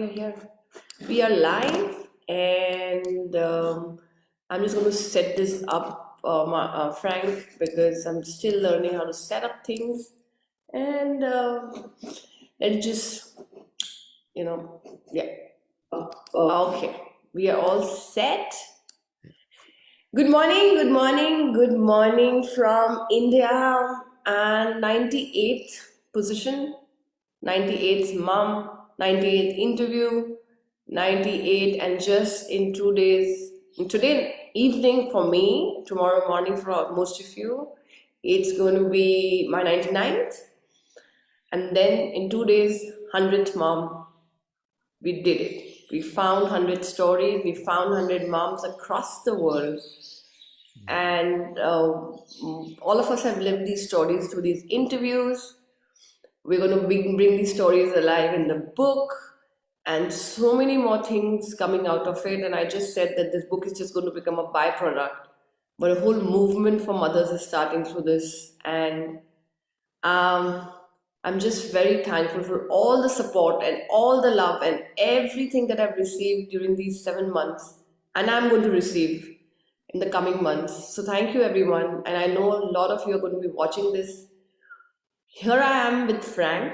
we are here. We are live, and I'm just going to set this up, Frank, because I'm still learning how to set up things. And let's just, you know, yeah. Okay, we are all set. Good morning, good morning, good morning from India and 98th position, 98th mom, 98th interview, 98, and just in 2 days, today evening for me, tomorrow morning for most of you, it's going to be my 99th, and then in 2 days, 100th mom. We did it. We found 100 stories, we found 100 moms across the world, and all of us have lived these stories through these interviews. We're going to bring these stories alive in the book, and so many more things coming out of it. And I just said that this book is just going to become a byproduct, but a whole movement for mothers is starting through this. And um, I'm just very thankful for all the support and all the love and everything that I've received during these 7 months, and I'm going to receive in the coming months. So thank you, everyone. And I know a lot of you are going to be watching this. Here I am with Frank,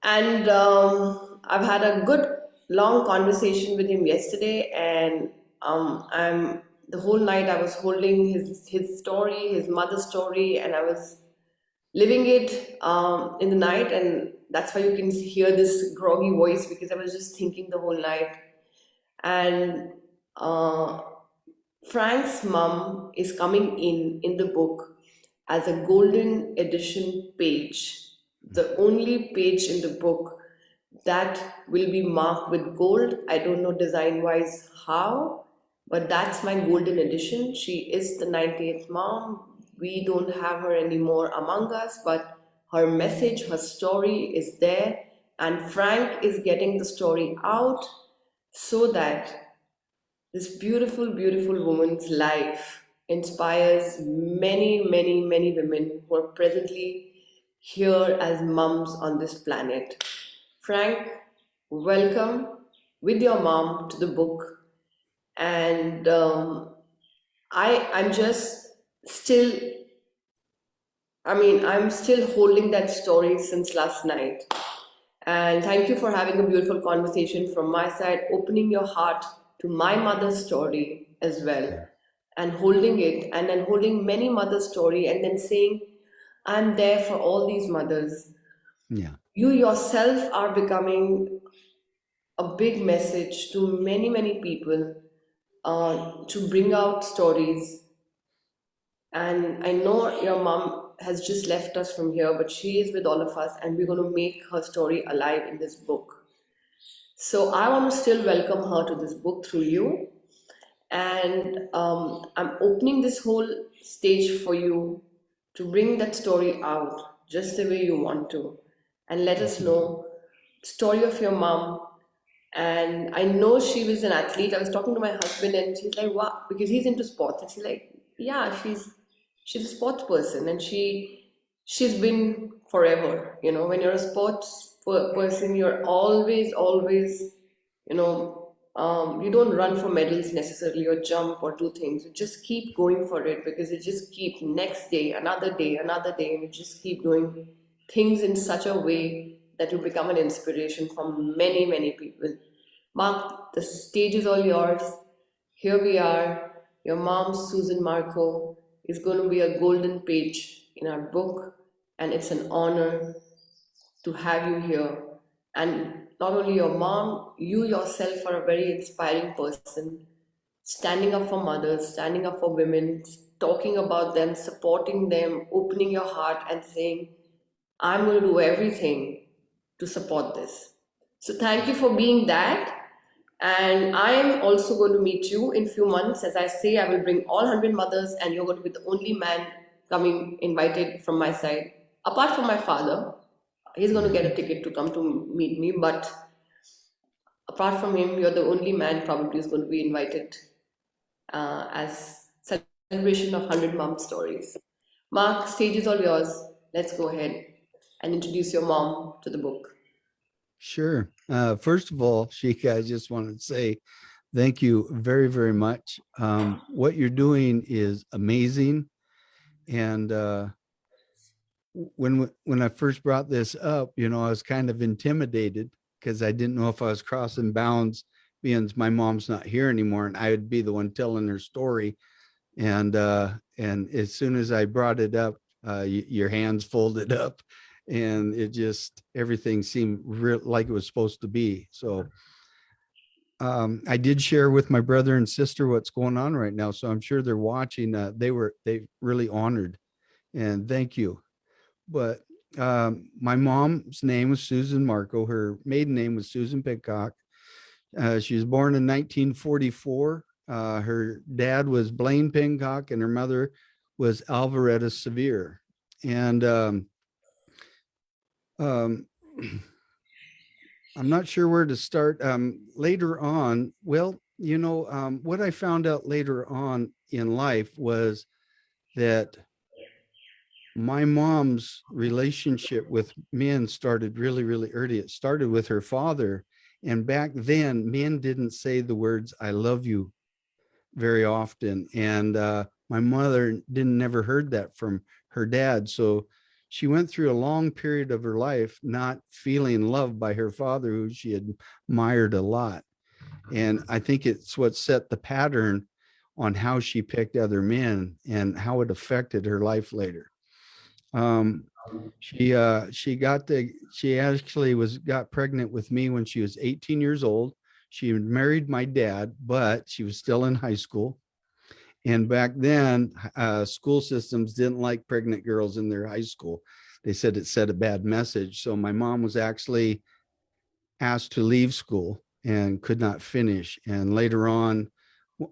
and I've had a good long conversation with him yesterday, and I'm the whole night I was holding his story, his mother's story, and I was living it in the night, and that's why you can hear this groggy voice, because I was just thinking the whole night. And uh, Frank's mom is coming in the book as a golden edition page, the only page in the book that will be marked with gold. I don't know design wise how, but that's my golden edition. She is the 98th mom. We don't have her anymore among us, but her message, her story is there, and Frank is getting the story out so that this beautiful, beautiful woman's life inspires many, many, many women who are presently here as mums on this planet. Frank, welcome with your mom to the book. And I'm just still, I'm still holding that story since last night. And thank you for having a beautiful conversation from my side, opening your heart to my mother's story as well, and holding it, and then holding many mothers' story, and then saying, I'm there for all these mothers. Yeah. You yourself are becoming a big message to many, many people to bring out stories. And I know your mom has just left us from here, but she is with all of us, and we're going to make her story alive in this book. So I want to still welcome her to this book through you. And I'm opening this whole stage for you to bring that story out just the way you want to, and let us know the story of your mom. And I know she was an athlete. I was talking to my husband, and she's like, "Wow," because he's into sports, and she's like, "Yeah, she's a sports person, and she's been forever. You know, when you're a sports person, you're always, you know, you don't run for medals necessarily or jump or do things. You just keep going for it, because you just keep next day, another day, another day, and you just keep doing things in such a way that you become an inspiration for many, many people. Mark, the stage is all yours. Here we are. Your mom, Susan Marco, is going to be a golden page in our book, and it's an honor to have you here. And not only your mom, you yourself are a very inspiring person, standing up for mothers, standing up for women, talking about them, supporting them, opening your heart and saying, I'm going to do everything to support this. So thank you for being that. And I am also going to meet you in few months. As I say, I will bring all 100 mothers, and you're going to be the only man coming invited from my side, apart from my father. He's going to get a ticket to come to meet me, but apart from him, you're the only man probably who's going to be invited as celebration of 100 mom stories. Mark, stage is all yours. Let's go ahead and introduce your mom to the book. Sure. First of all, Sheikha, I just wanted to say thank you very, very much. What you're doing is amazing. And when I first brought this up, I was kind of intimidated because I didn't know if I was crossing bounds, being my mom's not here anymore, and I would be the one telling her story. And as soon as I brought it up, your hands folded up, and it just everything seemed like it was supposed to be. So I did share with my brother and sister what's going on right now, so I'm sure they're watching. They really honored, and thank you. But my mom's name was Susan Marco. Her maiden name was Susan Pidcock. She was born in 1944. Her dad was Blaine Pincock, and her mother was Alvaretta Severe. And um, I'm not sure where to start. Later on, well, what I found out later on in life was that my mom's relationship with men started really, really early. It started with her father. And back then, men didn't say the words, I love you very often. And my mother didn't never heard that from her dad. So she went through a long period of her life not feeling loved by her father, who she admired a lot. And I think it's what set the pattern on how she picked other men and how it affected her life later. Um, she actually got pregnant with me when she was 18 years old. She married my dad, but she was still in high school. And back then, school systems didn't like pregnant girls in their high school. They said it sent a bad message. So my mom was actually asked to leave school and could not finish. And later on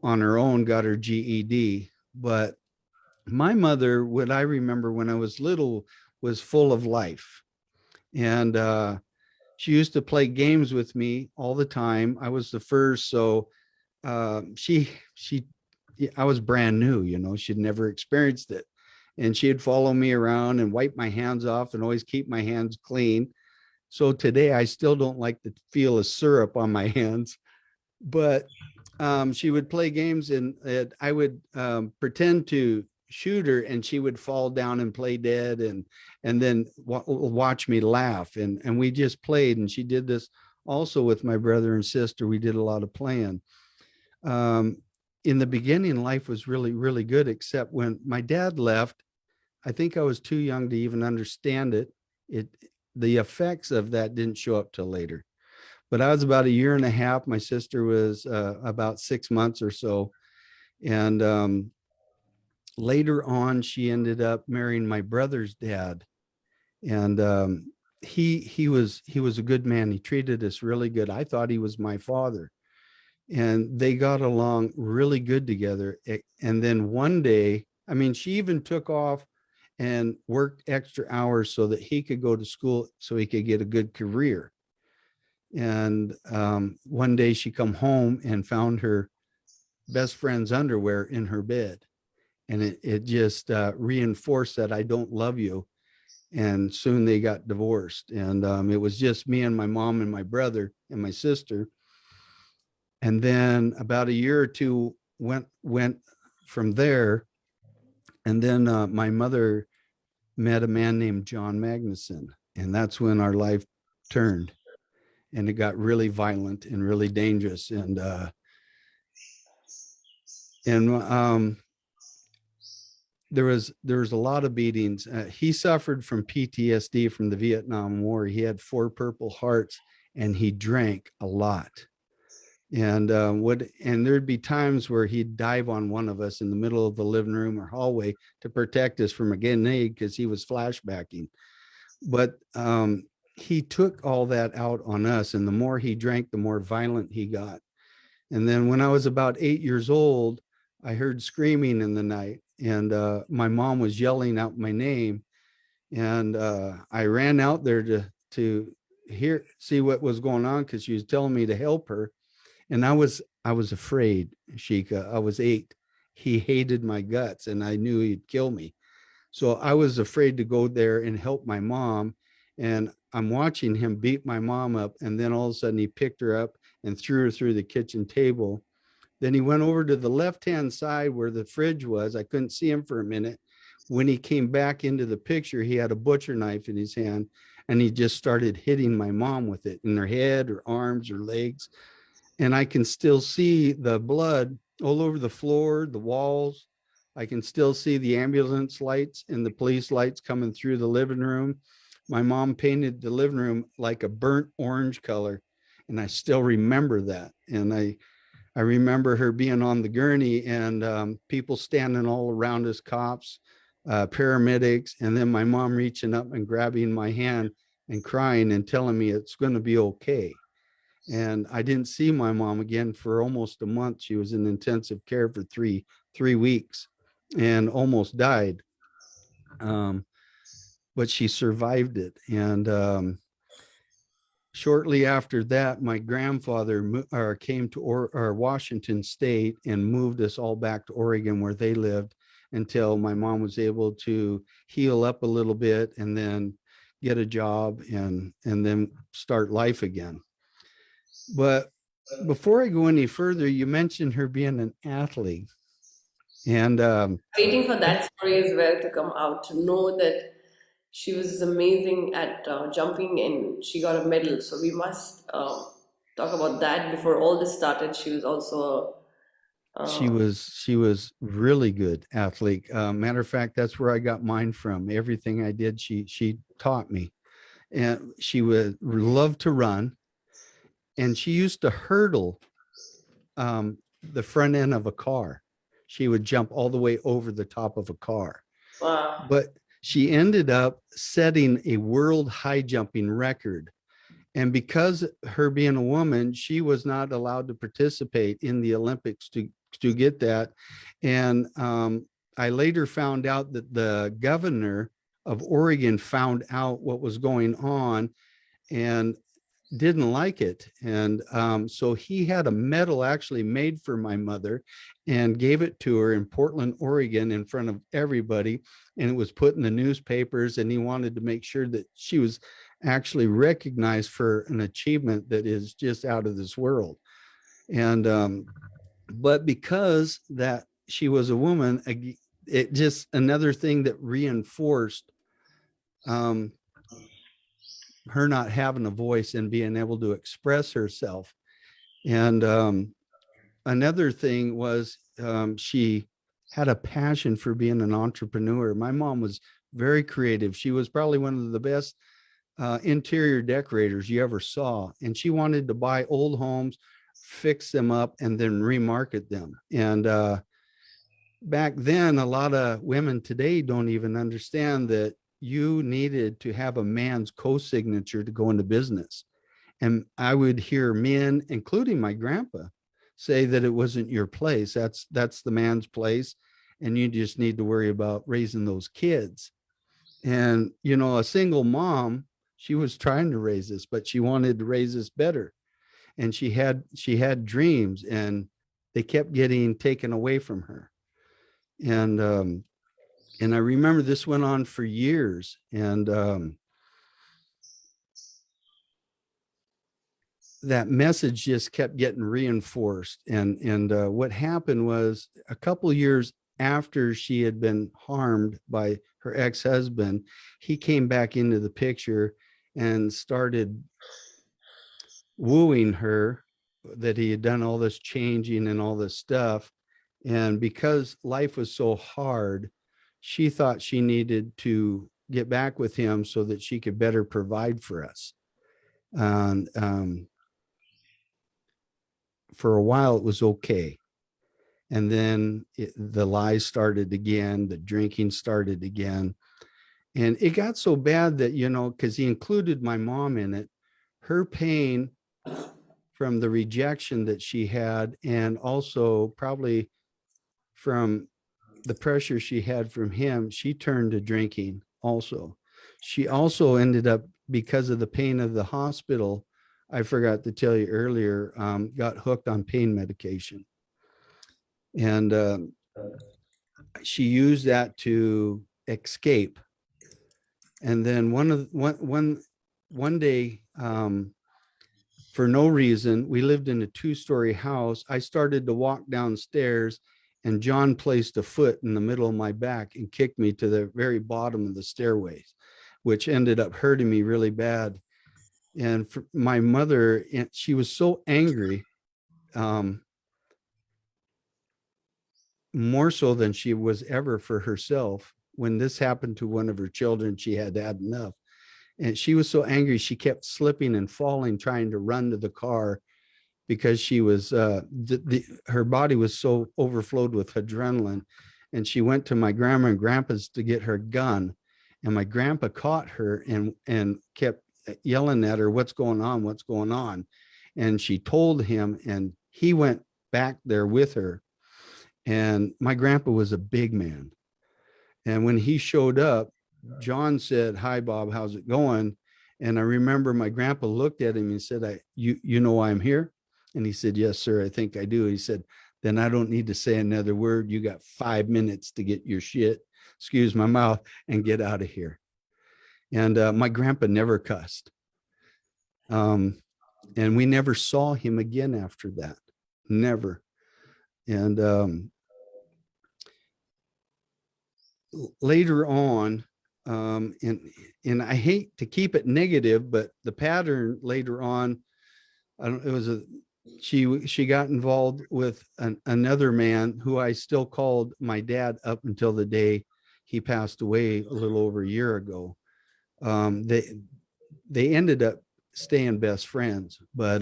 her own, got her GED. But my mother, what I remember when I was little, was full of life. And she used to play games with me all the time. I was the first, so she I was brand new, she'd never experienced it. And she'd follow me around and wipe my hands off and always keep my hands clean. So today I still don't like the feel of syrup on my hands, but she would play games, and I would pretend to shoot her, and she would fall down and play dead, and then watch me laugh, and we just played. And she did this also with my brother and sister. We did a lot of playing. Um, in the beginning, life was really, really good, except when my dad left. I think I was too young to even understand it. It the effects of that didn't show up till later. But I was about a year and a half. My sister was about 6 months or so, and later on, she ended up marrying my brother's dad, and he was a good man. He treated us really good. I thought he was my father, and they got along really good together. And then one day, I mean, she even took off and worked extra hours so that he could go to school, so he could get a good career. And one day she come home and found her best friend's underwear in her bed, and it just reinforced that I don't love you. And soon they got divorced, and it was just me and my mom and my brother and my sister. And then about a year or two went from there. And then my mother met a man named John Magnuson, and that's when our life turned, and it got really violent and really dangerous. And there was a lot of beatings. He suffered from PTSD from the Vietnam War. He had 4 Purple Hearts, and he drank a lot. And there'd be times where he'd dive on one of us in the middle of the living room or hallway to protect us from a grenade because he was flashbacking. But he took all that out on us, and the more he drank, the more violent he got. And then when I was about 8 years old, I heard screaming in the night, and my mom was yelling out my name, and I ran out there to see what was going on, because she was telling me to help her. And I was afraid, Sheikha. I was 8. He hated my guts, and I knew he'd kill me. So I was afraid to go there and help my mom. And I'm watching him beat my mom up, and then all of a sudden he picked her up and threw her through the kitchen table. Then he went over to the left-hand side where the fridge was. I couldn't see him for a minute. When he came back into the picture, he had a butcher knife in his hand, and he just started hitting my mom with it in her head, her arms, her legs. And I can still see the blood all over the floor, the walls. I can still see the ambulance lights and the police lights coming through the living room. My mom painted the living room like a burnt orange color, and I still remember that. And I remember her being on the gurney, and people standing all around us, cops, paramedics, and then my mom reaching up and grabbing my hand and crying and telling me it's going to be okay. And I didn't see my mom again for almost a month. She was in intensive care for three weeks and almost died. Um, but she survived it. And shortly after that, my grandfather came to Washington State and moved us all back to Oregon where they lived until my mom was able to heal up a little bit and then get a job and then start life again. But before I go any further, you mentioned her being an athlete. And Waiting for that story as well to come out to know that she was amazing at jumping and she got a medal. So we must talk about that before all this started. She was also she was really good athlete. Matter of fact, that's where I got mine from. Everything I did, she taught me. And she would love to run, and she used to hurdle the front end of a car. She would jump all the way over the top of a car. wow. But she ended up setting a world high jumping record. And because her being a woman, she was not allowed to participate in the Olympics to get that. And I later found out that the governor of Oregon found out what was going on and didn't like it. And so he had a medal actually made for my mother and gave it to her in Portland, Oregon, in front of everybody. And it was put in the newspapers. And he wanted to make sure that she was actually recognized for an achievement that is just out of this world. And but because that she was a woman, it just another thing that reinforced um, her not having a voice and being able to express herself. And another thing was she had a passion for being an entrepreneur. My mom was very creative. She was probably one of the best interior decorators you ever saw. And she wanted to buy old homes, fix them up, and then remarket them. And back then, a lot of women today don't even understand that you needed to have a man's co-signature to go into business. And I would hear men, including my grandpa, say that it wasn't your place. That's the man's place. And you just need to worry about raising those kids. And, a single mom, she was trying to raise us, but she wanted to raise us better. And she had dreams, and they kept getting taken away from her. And I remember this went on for years. And that message just kept getting reinforced. And what happened was a couple years after she had been harmed by her ex-husband, he came back into the picture and started wooing her that he had done all this changing and all this stuff. And because life was so hard, she thought she needed to get back with him so that she could better provide for us. And for a while, it was okay. And then the lies started again, the drinking started again. And it got so bad that, because he included my mom in it, her pain from the rejection that she had, and also probably from the pressure she had from him, she turned to drinking also. She also ended up, because of the pain of the hospital, I forgot to tell you earlier, got hooked on pain medication. And she used that to escape. And then one one day, for no reason, we lived in a 2-story house. I started to walk downstairs, and John placed a foot in the middle of my back and kicked me to the very bottom of the stairways, which ended up hurting me really bad. And for my mother, she was so angry, um, more so than she was ever for herself. When this happened to one of her children, she had had enough. And she was so angry, she kept slipping and falling, trying to run to the car because she was, her body was so overflowed with adrenaline. And she went to my grandma and grandpa's to get her gun. And my grandpa caught her and kept yelling at her, "What's going on? What's going on?" And she told him, and he went back there with her. And my grandpa was a big man. And when he showed up, John said, "Hi, Bob, how's it going?" And I remember my grandpa looked at him and said, you know why I'm here?" And he said, "Yes, sir, I think I do." He said, "Then I don't need to say another word. You got 5 minutes to get your shit, excuse my mouth, and get out of here." And my grandpa never cussed. And we never saw him again after that. Never. And later on, and I hate to keep it negative, but the pattern later on, I don't, it was a, she got involved with another man who I still called my dad up until the day he passed away a little over a year ago. They ended up staying best friends, but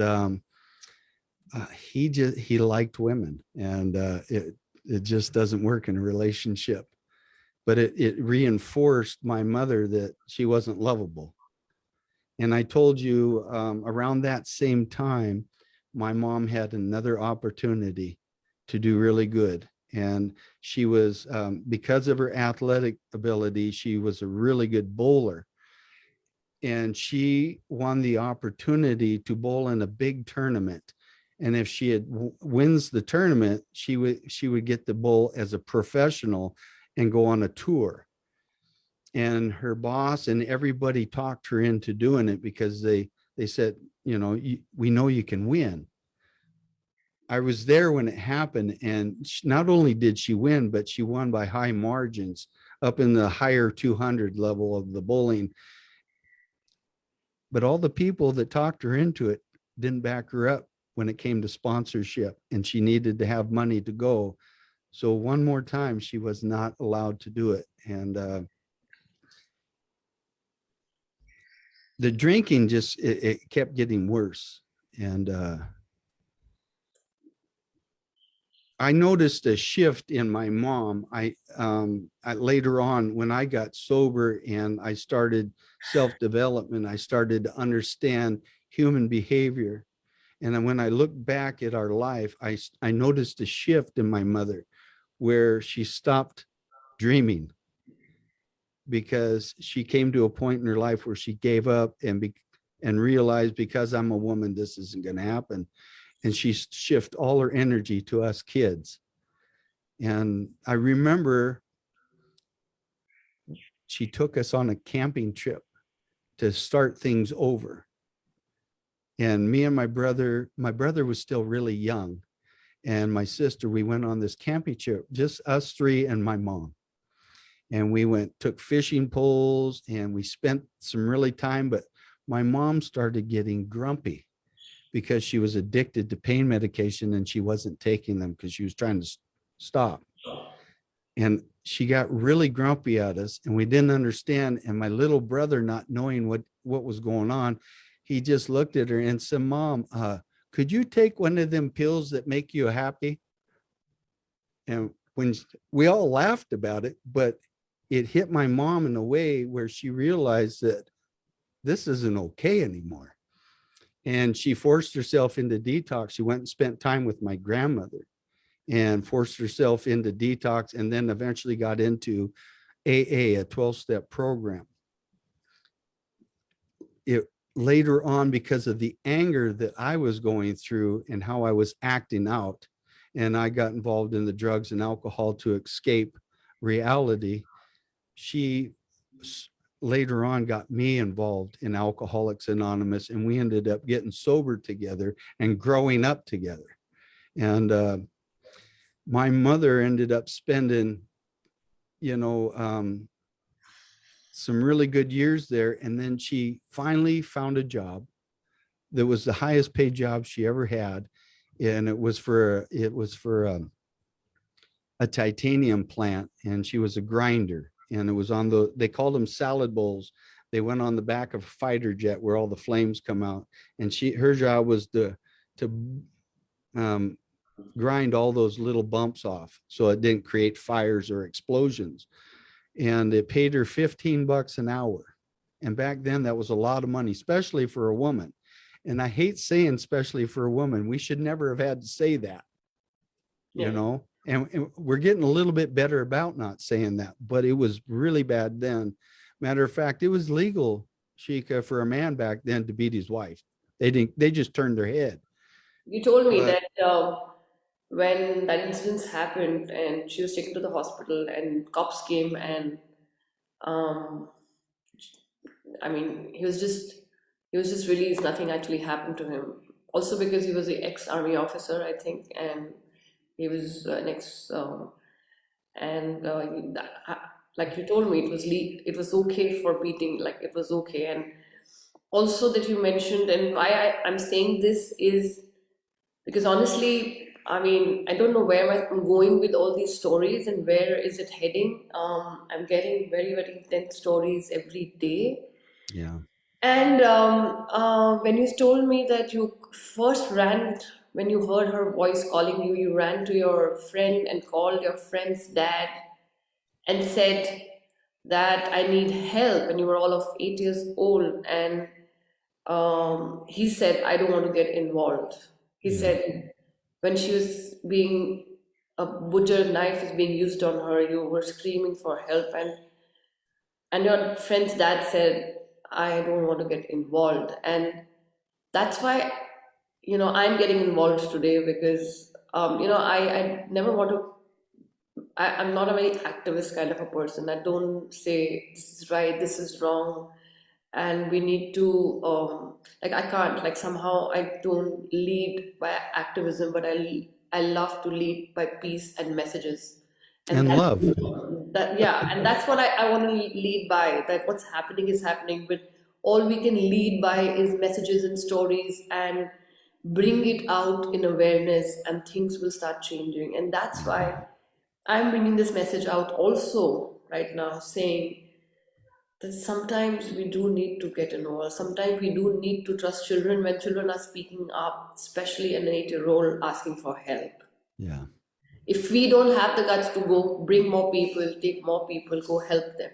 he liked women, and it just doesn't work in a relationship. But it reinforced my mother that she wasn't lovable. And I told you, around that same time, my mom had another opportunity to do really good. And she was, because of her athletic ability, she was a really good bowler. And she won the opportunity to bowl in a big tournament. And if she had wins the tournament, she would get the bowl as a professional and go on a tour. And her boss and everybody talked her into doing it because they said, we know you can win. I was there when it happened, and not only did she win, but she won by high margins, up in the higher 200 level of the bowling. But all the people that talked her into it didn't back her up when it came to sponsorship, and she needed to have money to go. So one more time, she was not allowed to do it. And the drinking just, it kept getting worse. And I noticed a shift in my mom. I later on, when I got sober and I started self-development, I started to understand human behavior. And when I look back at our life, I noticed a shift in my mother where she stopped dreaming because she came to a point in her life where she gave up and realized, because I'm a woman, this isn't going to happen. And she shifted all her energy to us kids. And I remember she took us on a camping trip to start things over. And me and my brother was still really young. And my sister, we went on this camping trip, just us three and my mom. And we took fishing poles, and we spent some really time, but my mom started getting grumpy because she was addicted to pain medication and she wasn't taking them because she was trying to stop. And she got really grumpy at us, and we didn't understand. And my little brother, not knowing what was going on, he just looked at her and said, "Mom, could you take one of them pills that make you happy?" And when we all laughed about it, but it hit my mom in a way where she realized that this isn't okay anymore. And she forced herself into detox. She went and spent time with my grandmother and forced herself into detox, and then eventually got into AA, a 12-step program. It later on, because of the anger that I was going through and how I was acting out, and I got involved in the drugs and alcohol to escape reality, she later on got me involved in Alcoholics Anonymous, and we ended up getting sober together and growing up together. And my mother ended up spending, you know, some really good years there. And then she finally found a job that was the highest paid job she ever had. And it was for a titanium plant, and she was a grinder. And it was on they called them salad bowls. They went on the back of a fighter jet where all the flames come out. And her job was to um, grind all those little bumps off so it didn't create fires or explosions. And it paid her $15 an hour. And back then that was a lot of money, especially for a woman. And I hate saying especially for a woman. We should never have had to say that, you Yeah. know, and we're getting a little bit better about not saying that, but it was really bad then. Matter of fact, it was legal, Sheikah, for a man back then to beat his wife. They just turned their head. You told me But that when that incident happened and she was taken to the hospital and cops came and um, I mean he was just released. Nothing actually happened to him. Also because he was the ex-army officer, I think, and he was an ex and like you told me, it was okay for beating, like it was okay. And also that you mentioned, and why I'm saying this is because honestly, I mean, I don't know where I'm going with all these stories and where is it heading. I'm getting very, very intense stories every day. yeah, And when you told me that you first ran, when you heard her voice calling you, you ran to your friend and called your friend's dad and said that I need help. And you were all of 8 years old. And he said, I don't want to get involved. He yeah, said, when she was being, a butcher knife is being used on her, you were screaming for help. And your friend's dad said, I don't want to get involved. And that's why, I'm getting involved today because, I never want to I'm not a very activist kind of a person. I don't say this is right, this is wrong, and we need to like I can't like somehow I don't lead by activism, but I love to lead by peace and messages, and and that's love. that yeah, and that's what I want to lead by. That what's happening is happening, but all we can lead by is messages and stories and bring it out in awareness, and things will start changing, and that's why I'm bringing this message out also right now, saying that sometimes we do need to get involved. Sometimes we do need to trust children when children are speaking up, especially an 8 year old asking for help. Yeah, If we don't have the guts to go bring more people, take more people, go help them,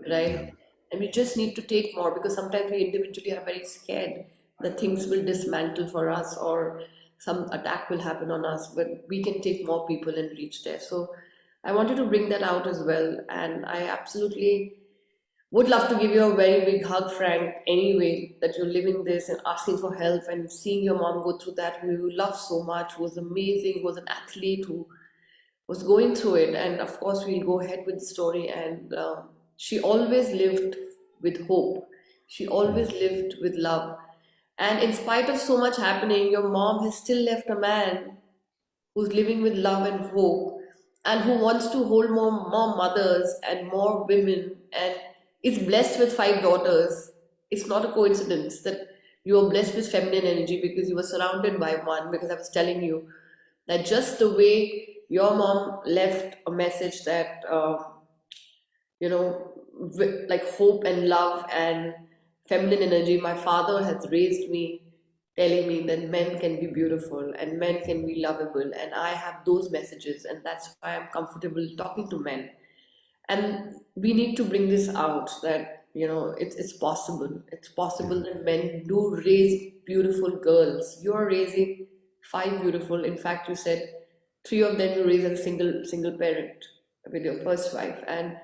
yeah, right? And we just need to take more because sometimes we individually are very scared that things will dismantle for us or some attack will happen on us, but we can take more people and reach there. So I wanted to bring that out as well. And I absolutely would love to give you a very big hug, Frank, anyway, that you're living this and asking for help and seeing your mom go through that, who you love so much, who was amazing, who was an athlete, who was going through it. And of course, we'll go ahead with the story. And she always lived with hope. She yeah, always lived with love. And in spite of so much happening, your mom has still left a man who's living with love and hope and who wants to hold more mothers and more women and is blessed with 5 daughters. It's not a coincidence that you are blessed with feminine energy because you were surrounded by one. Because I was telling you that just the way your mom left a message that like hope and love and feminine energy, my father has raised me telling me that men can be beautiful and men can be lovable, and I have those messages, and that's why I'm comfortable talking to men. And we need to bring this out that it's possible. It's yeah, possible that men do raise beautiful girls. You are raising 5 beautiful, in fact you said 3 of them you raise as a single parent with your first wife. And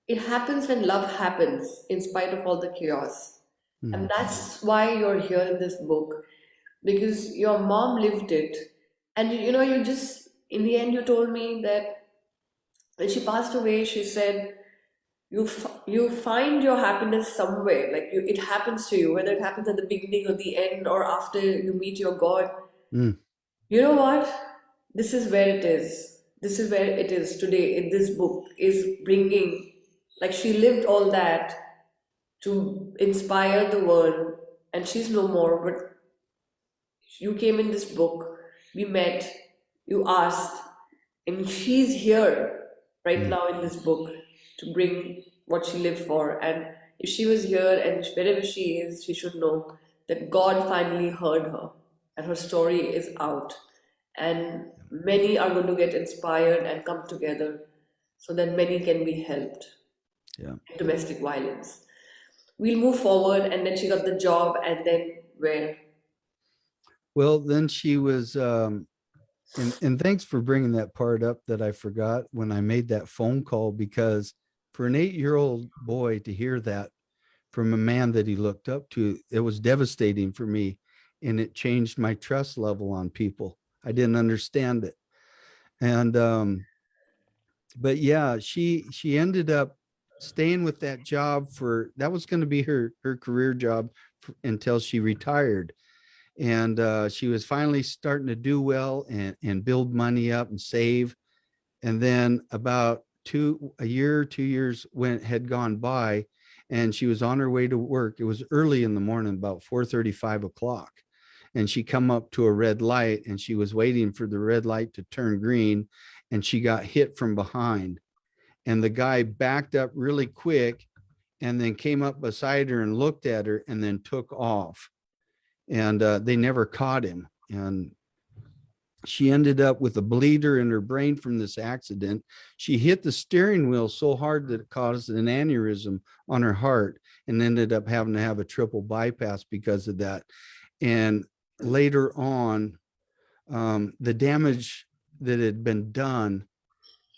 it happens when love happens in spite of all the chaos. And mm, that's why you're here in this book, because your mom lived it. And you just, in the end, you told me that when she passed away, she said, You find your happiness somewhere, like it happens to you, whether it happens at the beginning or the end or after you meet your God. Mm, You know what? This is where it is. This is where it is today. In this book is bringing, like she lived all that to inspire the world, and she's no more. But you came in this book, we met, you asked, and she's here right mm. now in this book to bring what she lived for. And if she was here and wherever she is, she should know that God finally heard her and her story is out. And many are going to get inspired and come together so that many can be helped Yeah. in domestic violence. We'll move forward, and then she got the job, and then where? Well, then she was, and thanks for bringing that part up that I forgot when I made that phone call, because for an 8-year-old boy to hear that from a man that he looked up to, it was devastating for me. And it changed my trust level on people. I didn't understand it. And but yeah, she ended up staying with that job for, that was going to be her career job until she retired. And she was finally starting to do well and build money up and save. And then about a year, 2 years went had gone by, and she was on her way to work. It was early in the morning, about 4:30, 5 o'clock. And she come up to a red light, and she was waiting for the red light to turn green, and she got hit from behind. And the guy backed up really quick and then came up beside her and looked at her and then took off. And they never caught him. And she ended up with a bleeder in her brain from this accident. She hit the steering wheel so hard that it caused an aneurysm on her heart, and ended up having to have a triple bypass because of that. And later on, the damage that had been done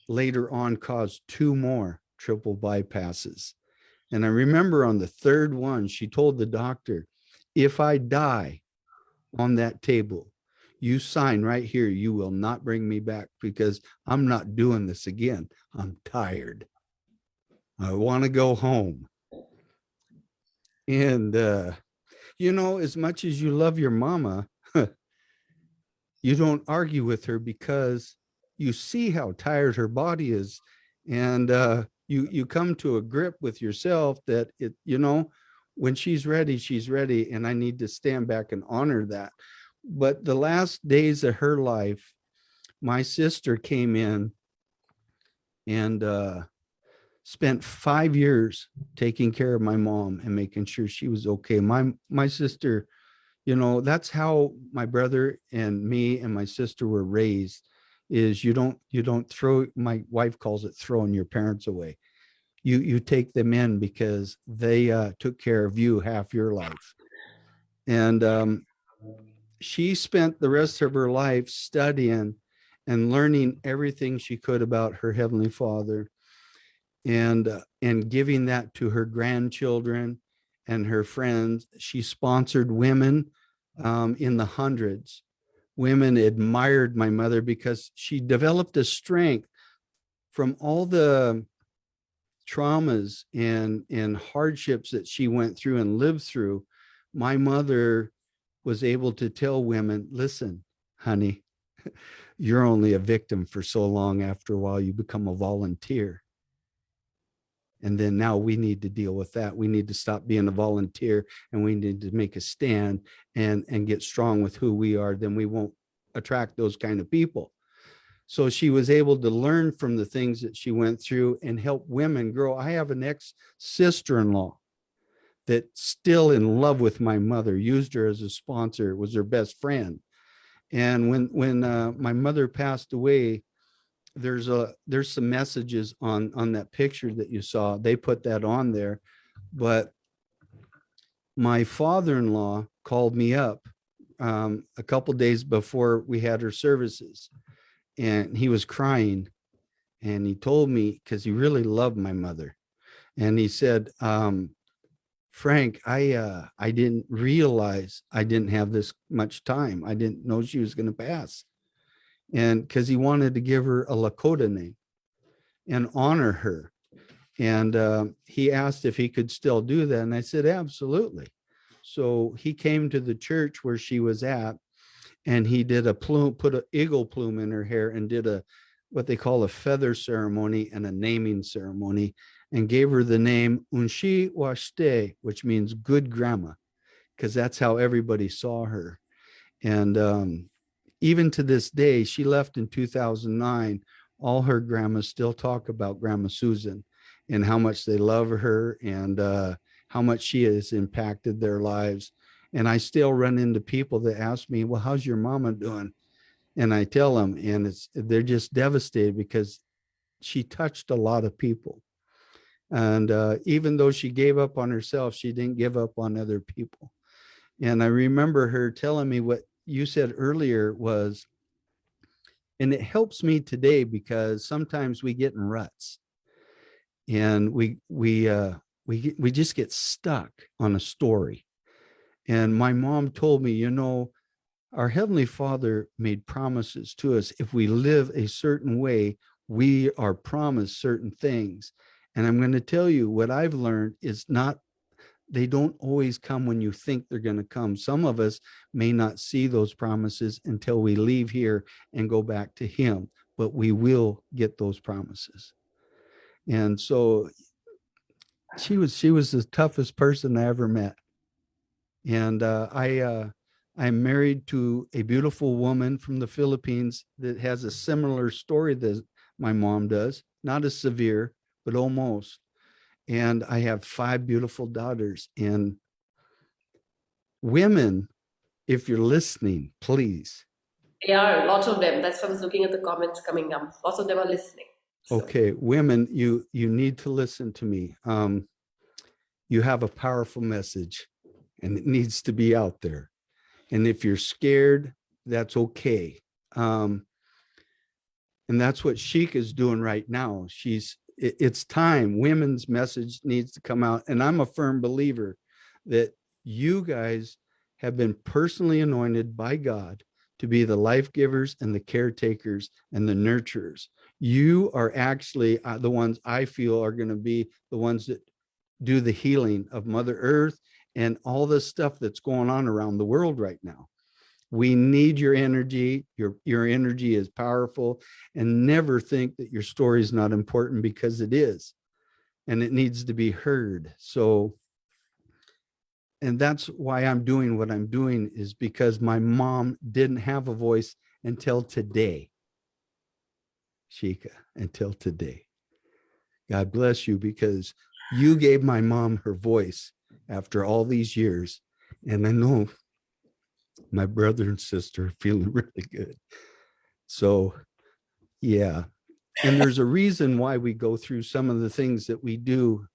later on caused 2 more triple bypasses. And I remember on the third one, she told the doctor, if I die on that table, you sign right here, you will not bring me back, because I'm not doing this again. I'm tired. I want to go home. And, as much as you love your mama, you don't argue with her, because you see how tired her body is. And you come to a grip with yourself that when she's ready, she's ready. And I need to stand back and honor that. But the last days of her life, my sister came in and spent 5 years taking care of my mom and making sure she was okay. My sister, that's how my brother and me and my sister were raised. Is you don't throw, my wife calls it throwing your parents away. You take them in because they took care of you half your life. And she spent the rest of her life studying and learning everything she could about her heavenly Father, and giving that to her grandchildren and her friends. She sponsored women in the hundreds. Women admired my mother because she developed a strength from all the traumas and hardships that she went through and lived through. My mother was able to tell women, listen, honey, you're only a victim for so long. After a while, you become a volunteer. And then now we need to deal with that. We need to stop being a volunteer, and we need to make a stand and get strong with who we are. Then we won't attract those kind of people. So she was able to learn from the things that she went through and help women grow. I have an ex-sister-in-law that's still in love with my mother, used her as a sponsor, was her best friend. And when my mother passed away, there's some messages on that picture that you saw. They put that on there. But my father-in-law called me up a couple days before we had her services, and he was crying. And he told me, because he really loved my mother, and he said, Frank, I didn't realize I didn't have this much time. I didn't know she was going to pass. And because he wanted to give her a Lakota name and honor her. And he asked if he could still do that. And I said, absolutely. So he came to the church where she was at, and he did a plume, put an eagle plume in her hair, and did a what they call a feather ceremony and a naming ceremony, and gave her the name Unshi Washte, which means good grandma, because that's how everybody saw her. And even to this day, she left in 2009. All her grandmas still talk about Grandma Susan and how much they love her, and how much she has impacted their lives. And I still run into people that ask me, well, how's your mama doing? And I tell them, and they're just devastated because she touched a lot of people. And even though she gave up on herself, she didn't give up on other people. And I remember her telling me what you said earlier was, and it helps me today because sometimes we get in ruts, and we just get stuck on a story. And my mom told me, our Heavenly Father made promises to us. If we live a certain way, we are promised certain things. And I'm going to tell you what I've learned is not, they don't always come when you think they're going to come. Some of us may not see those promises until we leave here and go back to Him, but we will get those promises. And so she was the toughest person I ever met. And I'm married to a beautiful woman from the Philippines that has a similar story that my mom does, not as severe, but almost. And I have 5 beautiful daughters. And women, if you're listening, please. Yeah, lots of them. That's why I was looking at the comments coming up. Lots of them are listening. So Okay, women, you need to listen to me. You have a powerful message, and it needs to be out there. And if you're scared, that's okay. And that's what Sheik is doing right now. It's time. Women's message needs to come out. And I'm a firm believer that you guys have been personally anointed by God to be the life givers and the caretakers and the nurturers. You are actually the ones I feel are going to be the ones that do the healing of Mother Earth and all this stuff that's going on around the world right now. We need your energy. Your energy is powerful, and never think that your story is not important, because it is, and it needs to be heard. So, and that's why I'm doing what I'm doing, is because my mom didn't have a voice until today. Shika, until today. God bless you, because you gave my mom her voice after all these years. And I know my brother and sister are feeling really good. So, yeah. And there's a reason why we go through some of the things that we do.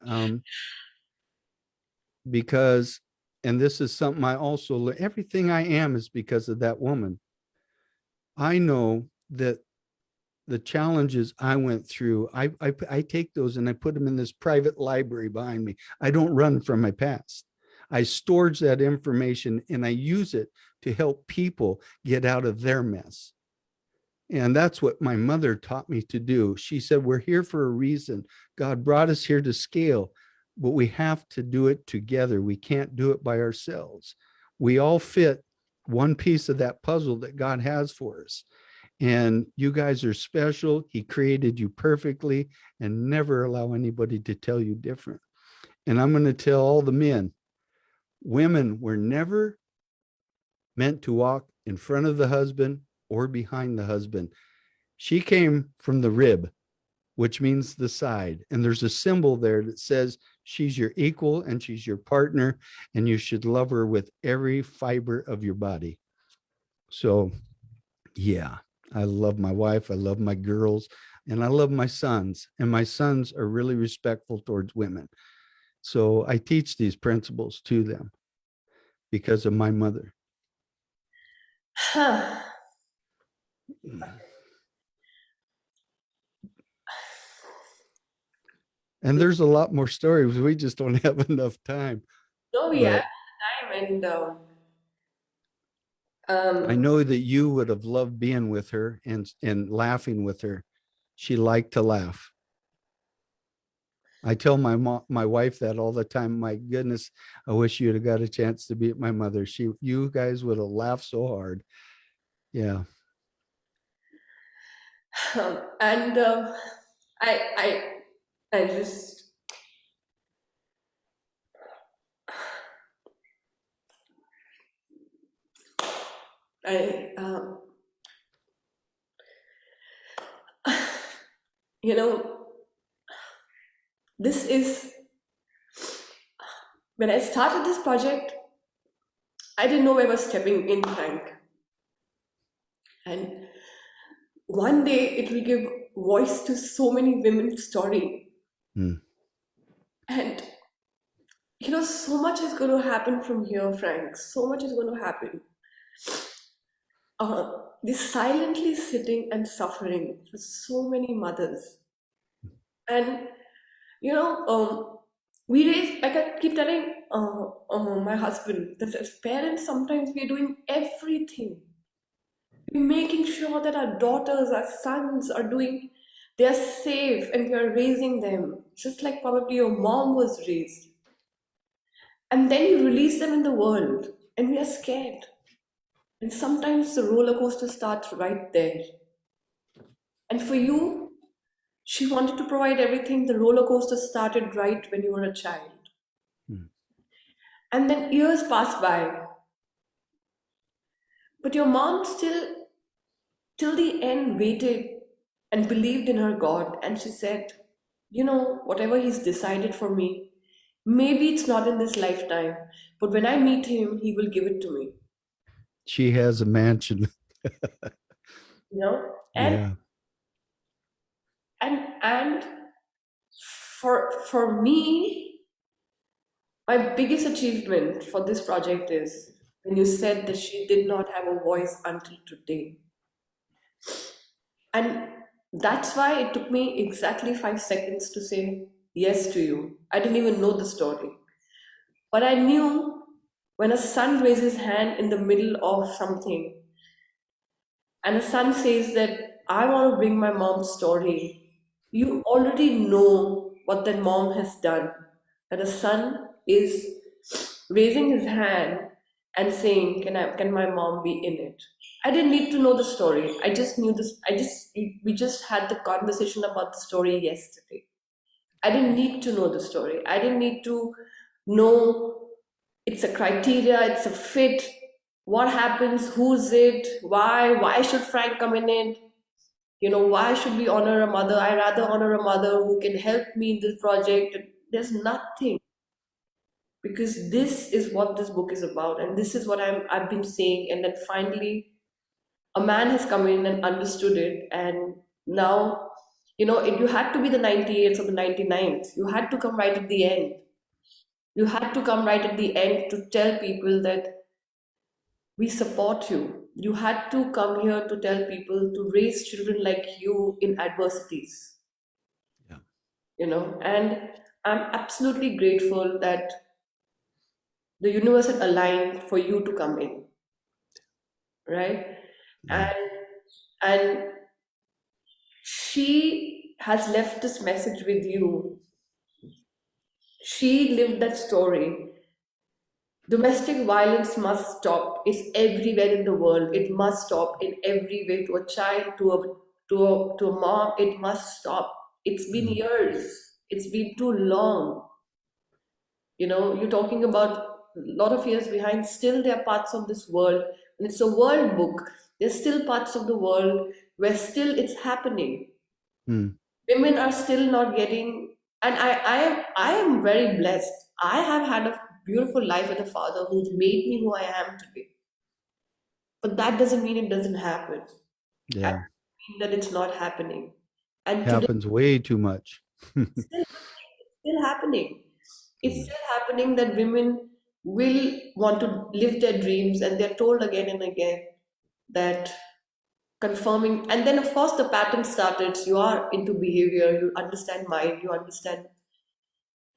Because, and this is something I also learned, everything I am is because of that woman. I know that the challenges I went through, I take those and I put them in this private library behind me. I don't run from my past. I storage that information and I use it to help people get out of their mess. And that's what my mother taught me to do. She said, we're here for a reason. God brought us here to scale, but we have to do it together. We can't do it by ourselves. We all fit one piece of that puzzle that God has for us. And you guys are special. He created you perfectly, and never allow anybody to tell you different. And I'm going to tell all the men, women were never meant to walk in front of the husband or behind the husband. She came from the rib, which means the side. And there's a symbol there that says she's your equal and she's your partner, and you should love her with every fiber of your body. So, yeah, I love my wife. I love my girls, and I love my sons. And my sons are really respectful towards women. So I teach these principles to them because of my mother. And there's a lot more stories. We just don't have enough time. no, we have But time, and I um, know that you would have loved being with her and laughing with her. She liked to laugh. I tell my mom, my wife that all the time. My goodness, I wish you'd have got a chance to meet my mother. You guys would have laughed so hard. Yeah. And I, I just, I, you know, this is when I started this project, I didn't know where I was stepping in, Frank. And one day it will give voice to so many women's story. Mm. And so much is going to happen from here, Frank. So much is going to happen. This silently sitting and suffering for so many mothers. And you know, we raise, like I keep telling my husband that as parents, sometimes we're doing everything. We're making sure that our daughters, our sons are doing, they're safe and we are raising them, just like probably your mom was raised. And then you release them in the world, and we are scared. And sometimes the roller coaster starts right there. And for you, she wanted to provide everything. The roller coaster started right when you were a child. Mm. And then years pass by. But your mom still, till the end, waited and believed in her God. And she said, whatever He's decided for me, maybe it's not in this lifetime, but when I meet Him, He will give it to me. She has a mansion. You know? And Yeah. and for me, my biggest achievement for this project is when you said that she did not have a voice until today. And that's why it took me exactly 5 seconds to say yes to you. I didn't even know the story. But I knew when a son raises his hand in the middle of something and a son says that I want to bring my mom's story, you already know what that mom has done. That a son is raising his hand and saying, can my mom be in it? I didn't need to know the story. I just knew this. We just had the conversation about the story yesterday. I didn't need to know the story. I didn't need to know it's a criteria, it's a fit. What happens? Who's it? Why should Frank come in it? Why should we honor a mother? I rather honor a mother who can help me in this project. There's nothing, because this is what this book is about, and this is what I've been saying. And then finally, a man has come in and understood it, and now you had to be the 98th or the 99th. You had to come right at the end. You had to come right at the end to tell people that we support you. You had to come here to tell people to raise children like you in adversities, Yeah. and I'm absolutely grateful that the universe had aligned for you to come in, right? Yeah. And she has left this message with you. She lived that story. Domestic violence must stop. It's everywhere in the world. It must stop in every way, to a child, to a mom. It must stop. It's been Mm. years. It's been too long. You're talking about a lot of years behind. Still, there are parts of this world, and it's a world book. There's still parts of the world where still it's happening. Mm. Women are still not getting, and I am very blessed. I have had a beautiful life with a father who's made me who I am today. But that doesn't mean it doesn't happen. I Yeah. mean that it's not happening. And today Happens way too much. it's still happening. It's Mm. still happening that women will want to live their dreams, and they're told again and again that confirming. And then of course the pattern started. You are into behavior, you understand mind, you understand.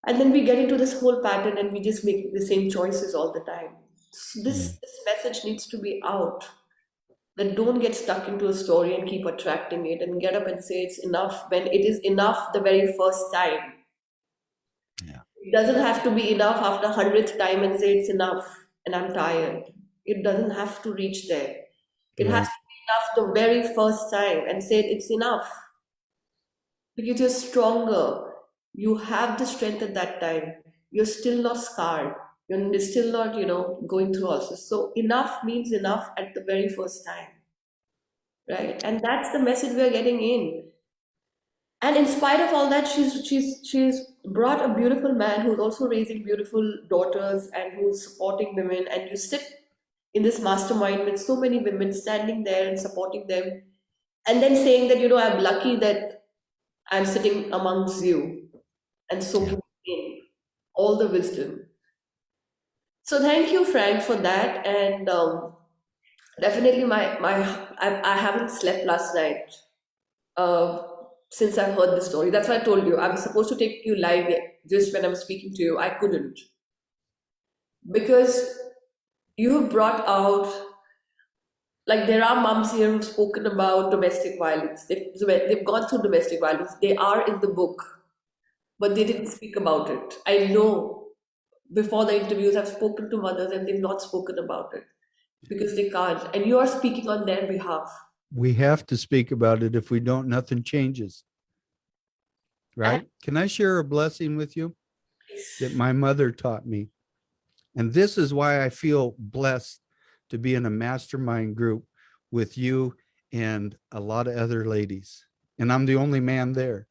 And then we get into this whole pattern and we just make the same choices all the time. So this, Mm. this message needs to be out, that don't get stuck into a story and keep attracting it and get up and say it's enough when it is enough the very first time. It doesn't have to be enough after 100th time and say it's enough and I'm tired. It doesn't have to reach there. It has Right. to be enough the very first time and say it's enough because you're stronger. You have the strength at that time. You're still not scarred. You're still not, going through all this. So enough means enough at the very first time, right? And that's the message we're getting in. And in spite of all that, she's brought a beautiful man who's also raising beautiful daughters and who's supporting women. And you sit in this mastermind with so many women standing there and supporting them, and then saying that I'm lucky that I'm sitting amongst you and Yeah. soaking in all the wisdom. So thank you, Frank, for that. And definitely, I haven't slept last night uh, since I've heard the story. That's why I told you I was supposed to take you live just when I'm speaking to you. I couldn't because you have brought out, like, there are moms here who've spoken about domestic violence. They've gone through domestic violence. They are in the book, but they didn't speak about it. I know before the interviews I've spoken to mothers and they've not spoken about it because they can't. And you are speaking on their behalf. We have to speak about it. If we don't, nothing changes. And Right. Can I share a blessing with you that please, my mother taught me? And this is why I feel blessed to be in a mastermind group with you and a lot of other ladies. And I'm the only man there.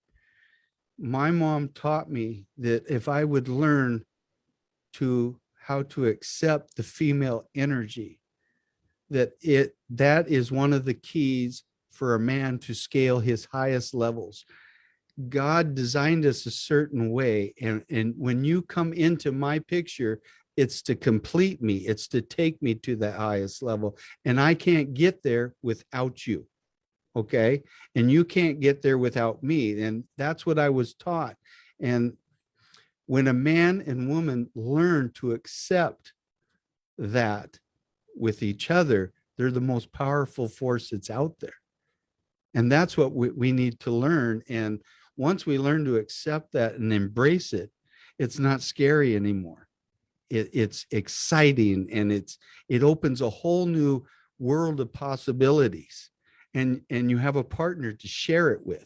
My mom taught me that if I would learn to how to accept the female energy, that is one of the keys for a man to scale his highest levels. God designed us a certain way. And when you come into my picture, it's to complete me, it's to take me to the highest level. And I can't get there without you. Okay. And you can't get there without me. And that's what I was taught. And when a man and woman learn to accept that with each other, they're the most powerful force that's out there. And that's what we need to learn. And once we learn to accept that and embrace it, it's not scary anymore. It's exciting, and it opens a whole new world of possibilities. And you have a partner to share it with.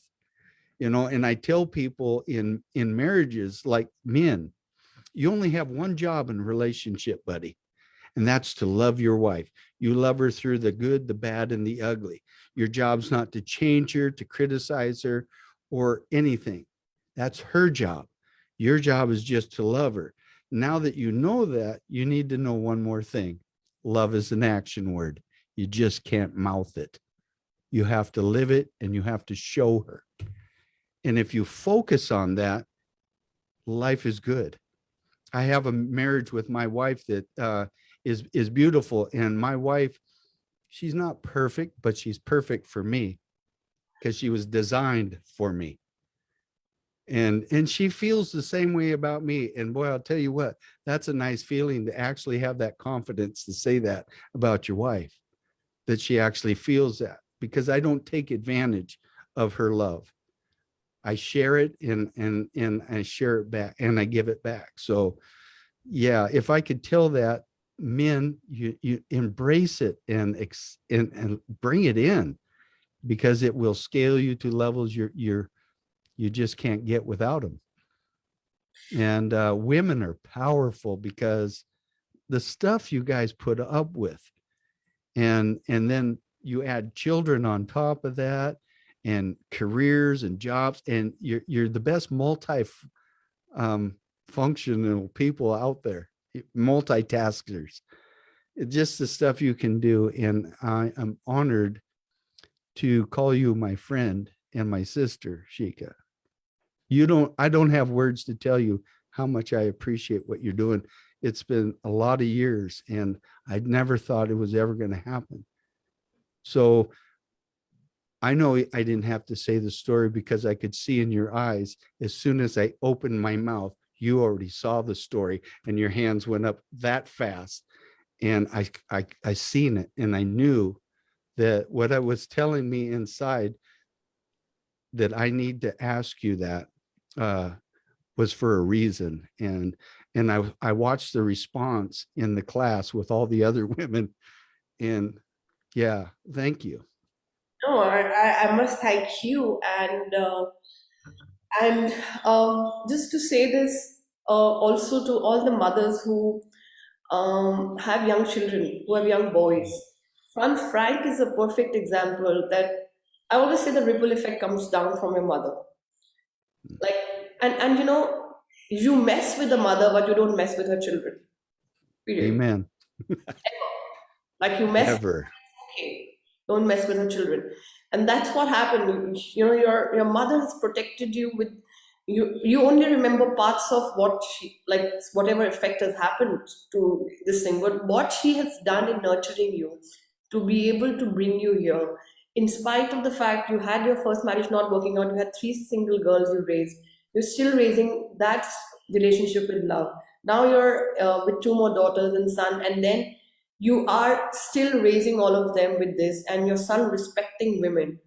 And I tell people in marriages, like men, you only have one job in a relationship, buddy, and that's to love your wife. You love her through the good, the bad, and the ugly. Your job's not to change her, to criticize her, or anything. That's her job. Your job is just to love her. Now that you know that, you need to know one more thing. Love is an action word. You just can't mouth it. You have to live it, and you have to show her. And if you focus on that, life is good. I have a marriage with my wife that is beautiful, and my wife, she's not perfect, but she's perfect for me because she was designed for me. And she feels the same way about me. And boy, I'll tell you what, that's a nice feeling to actually have that confidence to say that about your wife, that she actually feels that, because I don't take advantage of her love. I share it, and I share it back, and I give it back. So yeah, if I could tell that, men, you embrace it and bring it in, because it will scale you to levels you just can't get without them. And women are powerful because the stuff you guys put up with, and then you add children on top of that, and careers and jobs, and you're the best um, functional people out there, multitaskers. It's just the stuff you can do. And I am honored to call you my friend and my sister, Shika. I don't have words to tell you how much I appreciate what you're doing. It's been a lot of years, and I'd never thought it was ever going to happen. So I know I didn't have to say the story, because I could see in your eyes, as soon as I opened my mouth, you already saw the story, and your hands went up that fast. And I seen it, and I knew that what I was telling me inside, that I need to ask you that, uh, was for a reason. And I watched the response in the class with all the other women. And yeah, thank you. No, I must thank you, and just to say this also to all the mothers who have young children, who have young boys. Frank is a perfect example that I always say the ripple effect comes down from your mother. Like, and you mess with the mother, but you don't mess with her children. Period. Amen. Like you mess, Ever. okay, don't mess with her children, and that's what happened. Your mother has protected you with you only remember parts of what she, like, whatever effect has happened to this thing, but what she has done in nurturing you to be able to bring you here, in spite of the fact you had your first marriage not working out, you had three single girls you raised, you're still raising that relationship with love. Now you're with two more daughters and son, and then you are still raising all of them with this, and your son respecting women.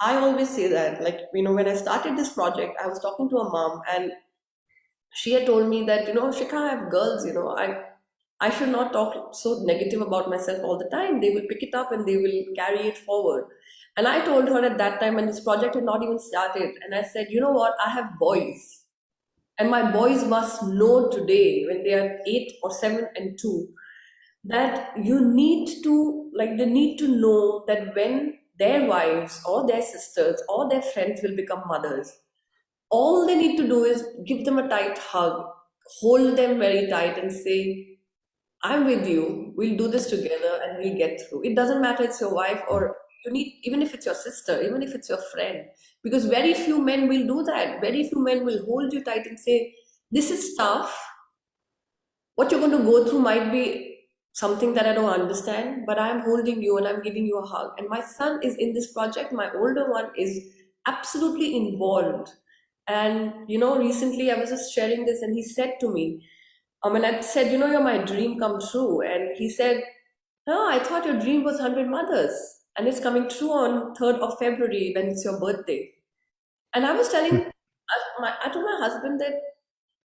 I always say that, like, when I started this project, I was talking to a mom, and she had told me that, Shikha, I have girls, I should not talk so negative about myself all the time. They will pick it up and they will carry it forward. And I told her at that time, and this project had not even started, and I said, you know what, I have boys. And my boys must know today, when they are 8 or 7 and 2, that they need to know that when their wives or their sisters or their friends will become mothers, all they need to do is give them a tight hug, hold them very tight, and say, I'm with you, we'll do this together and we'll get through. It doesn't matter it's your wife, or even if it's your sister, even if it's your friend, because very few men will do that. Very few men will hold you tight and say, this is tough, what you're going to go through might be something that I don't understand, but I'm holding you and I'm giving you a hug. And my son is in this project. My older one is absolutely involved. And recently I was just sharing this, and he said to me, and I said, you're my dream come true. And he said, no, I thought your dream was 100 mothers, and it's coming true on 3rd of February when it's your birthday. And I was telling, I told my husband that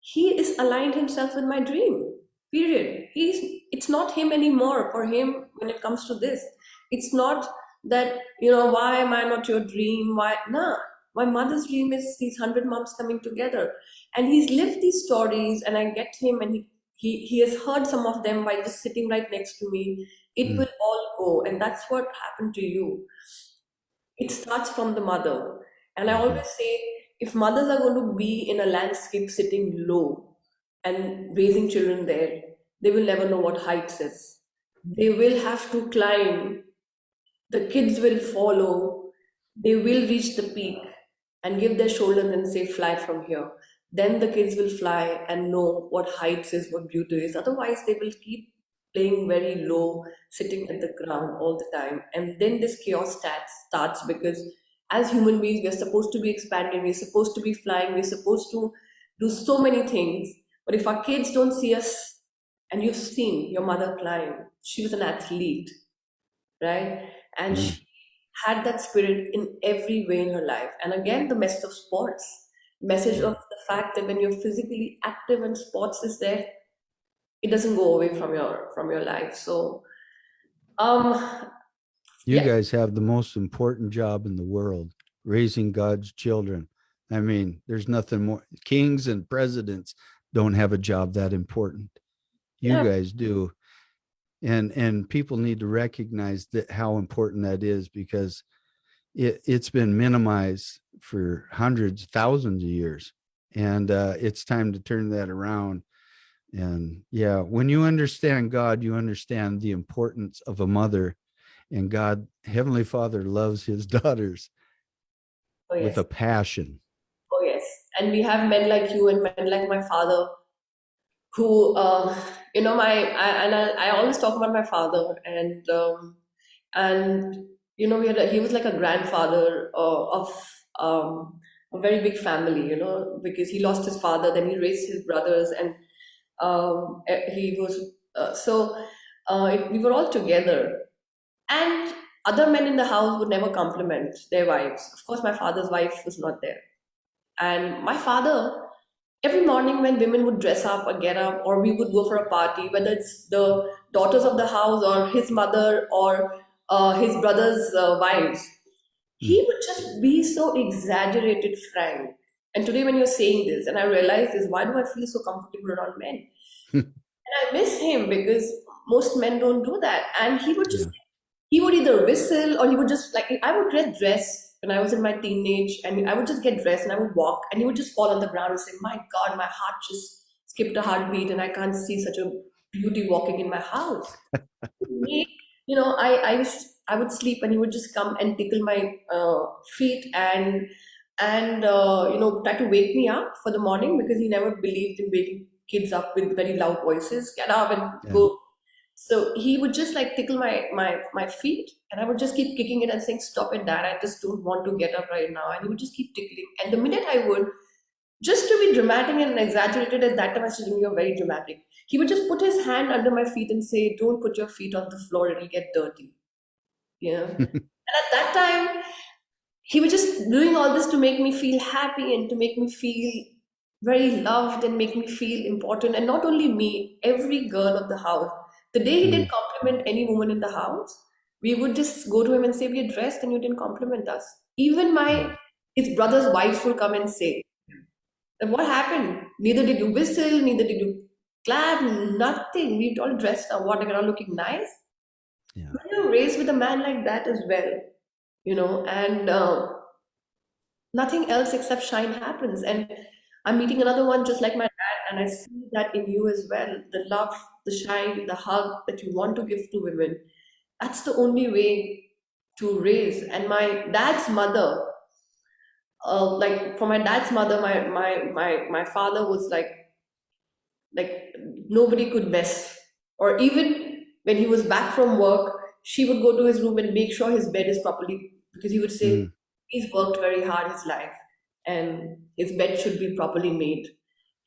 he is aligned himself with my dream. Period. It's not him anymore. For him, when it comes to this, it's not that, why am I not your dream? Why? Nah, my mother's dream is these 100 moms coming together. And he's lived these stories, and I get him, and he has heard some of them by just sitting right next to me. It Mm. will all go. And that's what happened to you. It starts from the mother. And I Mhm. always say, if mothers are going to be in a landscape sitting low and raising children there, they will never know what heights is. They will have to climb, the kids will follow, they will reach the peak and give their shoulders and say, fly from here. Then the kids will fly and know what heights is, what beauty is. Otherwise, they will keep playing very low, sitting at the ground all the time. And then this chaos starts, because as human beings, we're supposed to be expanding, we're supposed to be flying, we're supposed to do so many things. But if our kids don't see us, and you've seen your mother climb, she was an athlete, right? And Mm. she had that spirit in every way in her life. And again, the message of sports, message of Mm. the fact that when you're physically active and sports is there, it doesn't go away from your life. So, um, You yeah, guys have the most important job in the world, raising God's children. I mean, there's nothing more. Kings and presidents don't have a job that important. You yeah, guys do. And people need to recognize that how important that is, because it's been minimized for hundreds, thousands of years. And it's time to turn that around. And yeah, when you understand God, you understand the importance of a mother. And God, Heavenly Father, loves his daughters oh with yes, a passion. oh yes. And we have men like you and men like my father who, I always talk about my father, and he was like a grandfather of a very big family, because he lost his father, then he raised his brothers, and he was we were all together, and other men in the house would never compliment their wives. Of course, my father's wife was not there, and my father. Every morning when women would dress up or get up, or we would go for a party, whether it's the daughters of the house or his mother or his brother's wives, Mm. he would just be so exaggerated frank. And today when you're saying this, and I realize this, why do I feel so comfortable around men? And I miss him because most men don't do that. And Yeah. he would either whistle or he would just like, I would get dressed when I was in my teenage, and I would just get dressed and I would walk and he would just fall on the ground and say, my God, my heart just skipped a heartbeat and I can't see such a beauty walking in my house. Me, I would sleep and he would just come and tickle my feet and try to wake me up for the morning because he never believed in waking kids up with very loud voices. Get up and Yeah. go. So he would just like tickle my feet, and I would just keep kicking it and saying, "Stop it, Dad! I just don't want to get up right now." And he would just keep tickling. And the minute I would, just to be dramatic and exaggerated at that time, I said, "You're very dramatic." He would just put his hand under my feet and say, "Don't put your feet on the floor; it'll get dirty." Yeah. And at that time, he was just doing all this to make me feel happy and to make me feel very loved and make me feel important. And not only me, every girl of the house. The day he did Mm. compliment any woman in the house, we would just go to him and say, "We are dressed and you didn't compliment us." Even Yeah. his brother's wives will come and say, "What happened? Neither did you whistle, neither did you clap, nothing. We all dressed up. What, we're all looking nice?" Yeah. But you're raised with a man like that as well, and nothing else except shine happens. And I'm meeting another one just like my dad, and I see that in you as well. The love, the shine, the hug that you want to give to women. That's the only way to raise. And my dad's mother, like for my dad's mother, my father was like nobody could mess. Or even when he was back from work, she would go to his room and make sure his bed is properly, because he would say Mm. he's worked very hard his life and his bed should be properly made.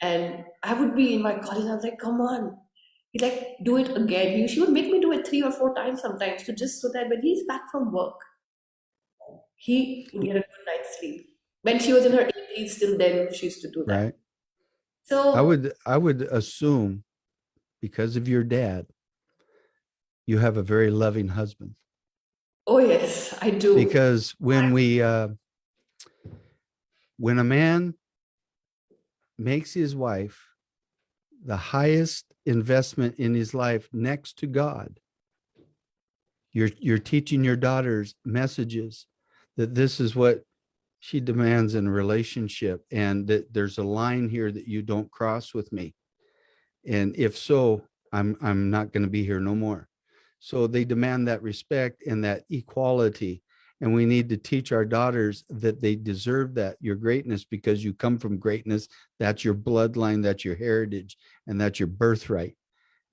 And I would be in my college and I was like, come on. He'd like, do it again. She would make me do it 3 or 4 times sometimes to just so that when he's back from work, he would get a good night's sleep. When she was in her 80s, still then she used to do that. Right. So, I would assume because of your dad, you have a very loving husband. oh yes, I do. Because when a man makes his wife the highest investment in his life next to God, you're teaching your daughters messages that this is what she demands in a relationship, and that there's a line here that you don't cross with me. And if so, I'm not going to be here no more. So they demand that respect and that equality. And we need to teach our daughters that they deserve that, your greatness, because you come from greatness. That's your bloodline, that's your heritage, and that's your birthright.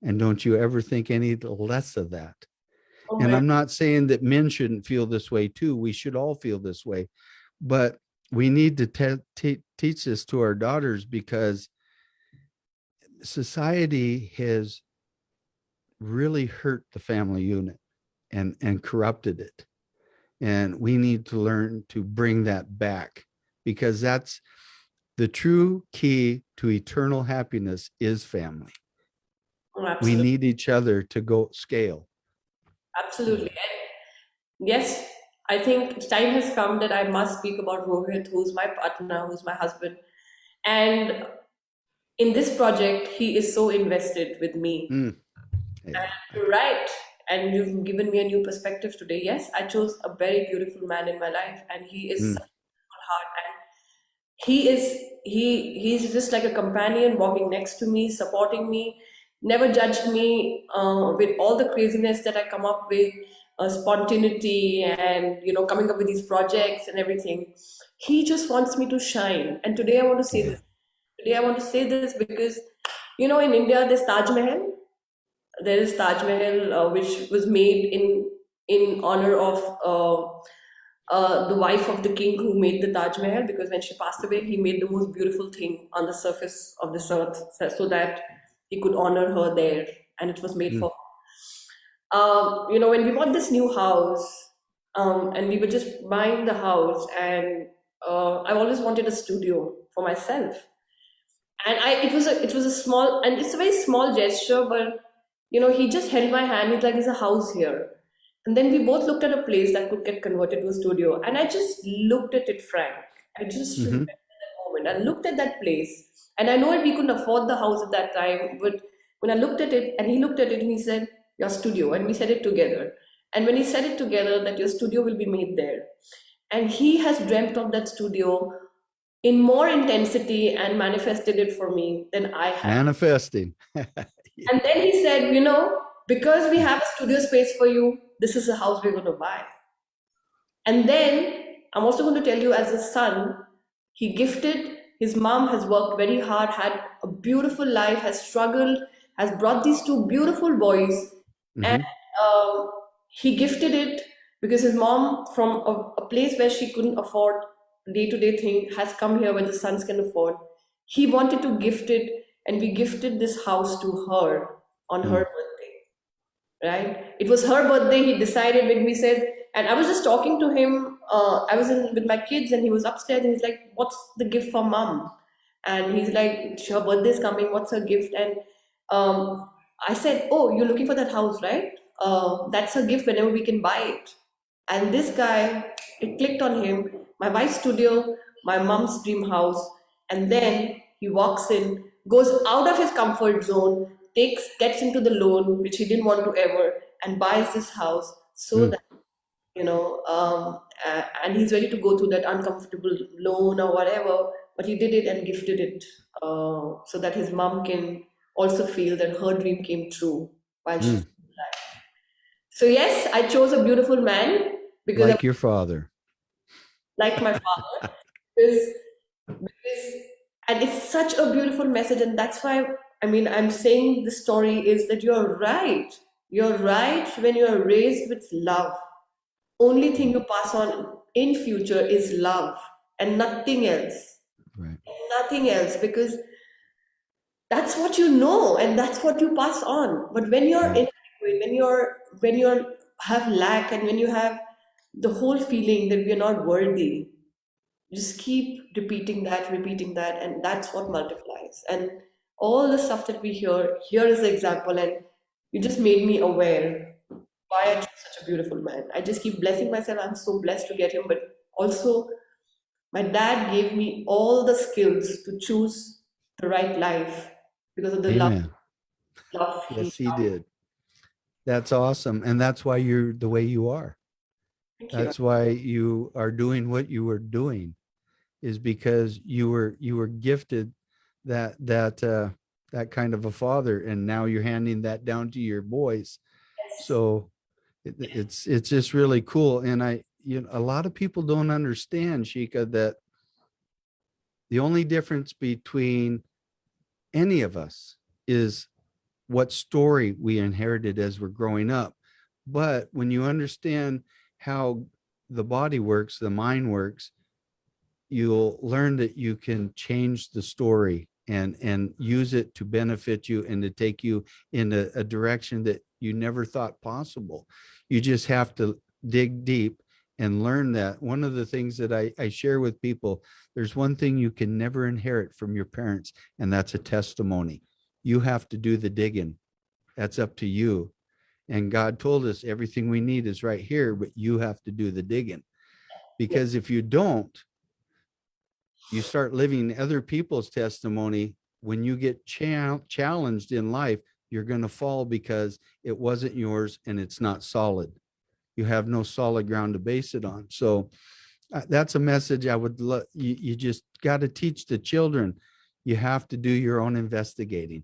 And don't you ever think any less of that. Oh And man. I'm not saying that men shouldn't feel this way too. We should all feel this way. But we need to teach this to our daughters, because society has really hurt the family unit and corrupted it. And we need to learn to bring that back, because that's the true key to eternal happiness is family. Oh, We absolutely. need each other to go scale. Absolutely. And yes, I think time has come that I must speak about Rohit, who's my partner, who's my husband. And in this project, he is so invested with me. Mm, yeah. You're right. And you've given me a new perspective today. Yes, I chose a very beautiful man in my life, and he is such Mm, a good heart. And he's just like a companion walking next to me, supporting me, never judged me with all the craziness that I come up with, spontaneity, and coming up with these projects and everything. He just wants me to shine. And today I want to say yeah. this. Today I want to say this because in India there's Taj Mahal. There is Taj Mahal, which was made in honor of the wife of the king who made the Taj Mahal, because when she passed away, he made the most beautiful thing on the surface of this earth, so that he could honor her there, and it was made Mm, for her. When we bought this new house, and we were just buying the house, and I always wanted a studio for myself. And it was a small, and it's a very small gesture, but he just held my hand. He's like, "There's a house here," and then we both looked at a place that could get converted to a studio, and I just looked at it, Frank. I just Hmm. remember that moment. I looked at that place, and I know we couldn't afford the house at that time, but when I looked at it, and he looked at it, and he said, "Your studio," and we said it together. And when he said it together, that your studio will be made there, and he has dreamt of that studio in more intensity and manifested it for me than I had. Manifesting. And then he said, because we have a studio space for you, this is the house we're going to buy. And then I'm also going to tell you, as a son, he gifted, his mom has worked very hard, had a beautiful life, has struggled, has brought these two beautiful boys, and Hmm. um, he gifted it because his mom, from a place where she couldn't afford day to day thing, has come here where the sons can afford. He wanted to gift it, and we gifted this house to her on her birthday, right? It was her birthday. He decided when we said, and I was just talking to him. I was with my kids, and he was upstairs, and he's like, "What's the gift for mom?" And he's like, "Her birthday's coming. What's her gift?" And um, I said, "Oh, you're looking for that house, right? That's her gift whenever we can buy it." And this guy, it clicked on him. My wife's studio, my mom's dream house, and then he walks in, goes out of his comfort zone, gets into the loan which he didn't want to ever, and buys this house so Mm. that and he's ready to go through that uncomfortable loan or whatever, but he did it and gifted it, so that his mom can also feel that her dream came true while she's Mm. alive. So yes, I chose a beautiful man because I Like your father. like my father, because, because and it's such a beautiful message, and that's why, I'm saying the story is that you're right. When you're raised with love, only thing you pass on in future is love, and Right. nothing else, because that's what you know and that's what you pass on. But when you're Right. inadequate, when you have lack, and when you have the whole feeling that we're not worthy, just keep repeating that, and that's what multiplies. And all the stuff that we hear, here is the example, and you just made me aware why I chose such a beautiful man. I just keep blessing myself. I'm so blessed to get him, but also my dad gave me all the skills to choose the right life because of the Amen. love he Yes, he loved. did. That's awesome. And that's why you're the way you are. Thank you. That's why you are doing what you were doing, is because you were gifted that kind of a father, and now you're handing that down to your boys. Yes. So it's just really cool. And a lot of people don't understand, Shika, that the only difference between any of us is what story we inherited as we're growing up. But when you understand how the body works, the mind works, you'll learn that you can change the story and use it to benefit you and to take you in a direction that you never thought possible. You just have to dig deep and learn that. One of the things that I share with people, there's one thing you can never inherit from your parents, and that's a testimony. You have to do the digging. That's up to you. And God told us everything we need is right here, but you have to do the digging. Yes. Because if you don't, you start living other people's testimony. When you get challenged in life, you're going to fall because it wasn't yours and it's not solid. You have no solid ground to base it on. So that's a message I would love. You just got to teach the children. You have to do your own investigating.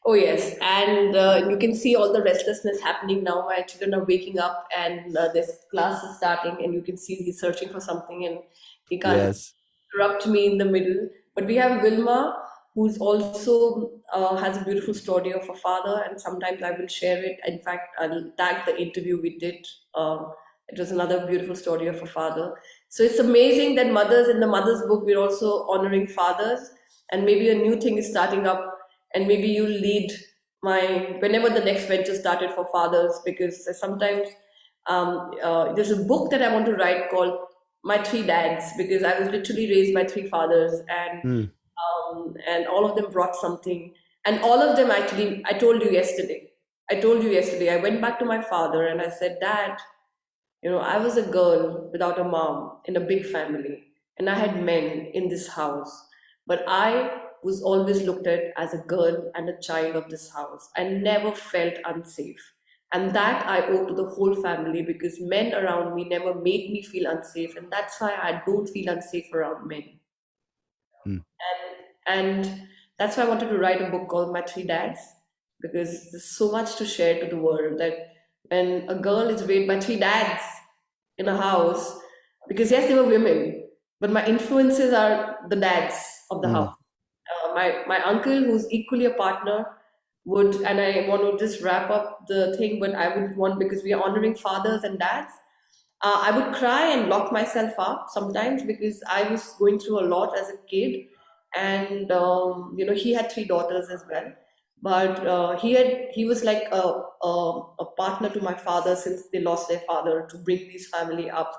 Oh, yes. And you can see all the restlessness happening now. My children are waking up, and this class is starting, and you can see he's searching for something, and he can't Yes. interrupt me in the middle. But we have Wilma, who's also has a beautiful story of a father, and sometimes I will share it. In fact, I'll tag the interview we did. It was another beautiful story of a father. So it's amazing that mothers, in the mother's book, we're also honoring fathers, and maybe a new thing is starting up, and maybe you lead my whenever the next venture started for fathers, because sometimes there's a book that I want to write called My Three Dads, because I was literally raised by three fathers, and Mm. and all of them brought something. And all of them actually, I told you yesterday, I went back to my father and I said, Dad, I was a girl without a mom in a big family, and I had men in this house. But I was always looked at as a girl and a child of this house. I never felt unsafe. And that I owe to the whole family because men around me never made me feel unsafe. And that's why I don't feel unsafe around men. Mm. And that's why I wanted to write a book called My Three Dads, because there's so much to share to the world that when a girl is raised by three dads in a house, because yes, they were women, but my influences are the dads of the Mm. house. My uncle, who's equally a partner, would, and I want to just wrap up the thing, but I would want, because we are honoring fathers and dads, I would cry and lock myself up sometimes because I was going through a lot as a kid, and he had three daughters as well, but he was like a partner to my father since they lost their father to bring this family up,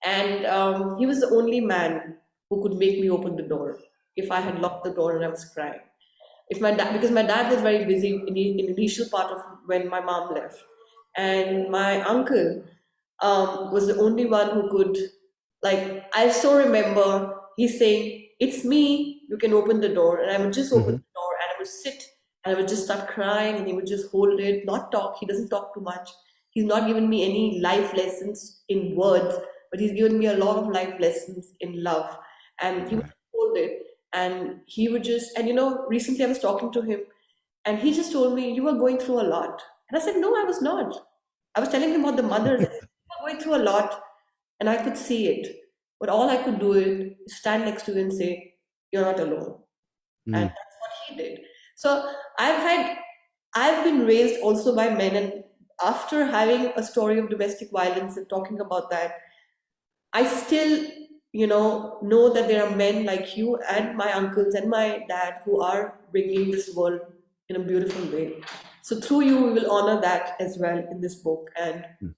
and he was the only man who could make me open the door if I had locked the door and I was crying. If my dad, because my dad was very busy in the initial part of when my mom left, and my uncle was the only one who could, like, I still remember he's saying, "It's me, you can open the door." And I would just open Mhm. the door and I would sit and I would just start crying and he would just hold it, not talk. He doesn't talk too much. He's not given me any life lessons in words, but he's given me a lot of life lessons in love. And he would Right. hold it and he would just, and recently I was talking to him and he just told me, "You were going through a lot." And I said, "No, I was not." I was telling him about the mothers. I said, "You were going through a lot." And I could see it. But all I could do is stand next to him and say, "You're not alone." And Mm. that's what he did. So I've been raised also by men, and after having a story of domestic violence and talking about that, I still, know that there are men like you and my uncles and my dad who are bringing this world in a beautiful way. So through you, we will honor that as well in this book and Mm.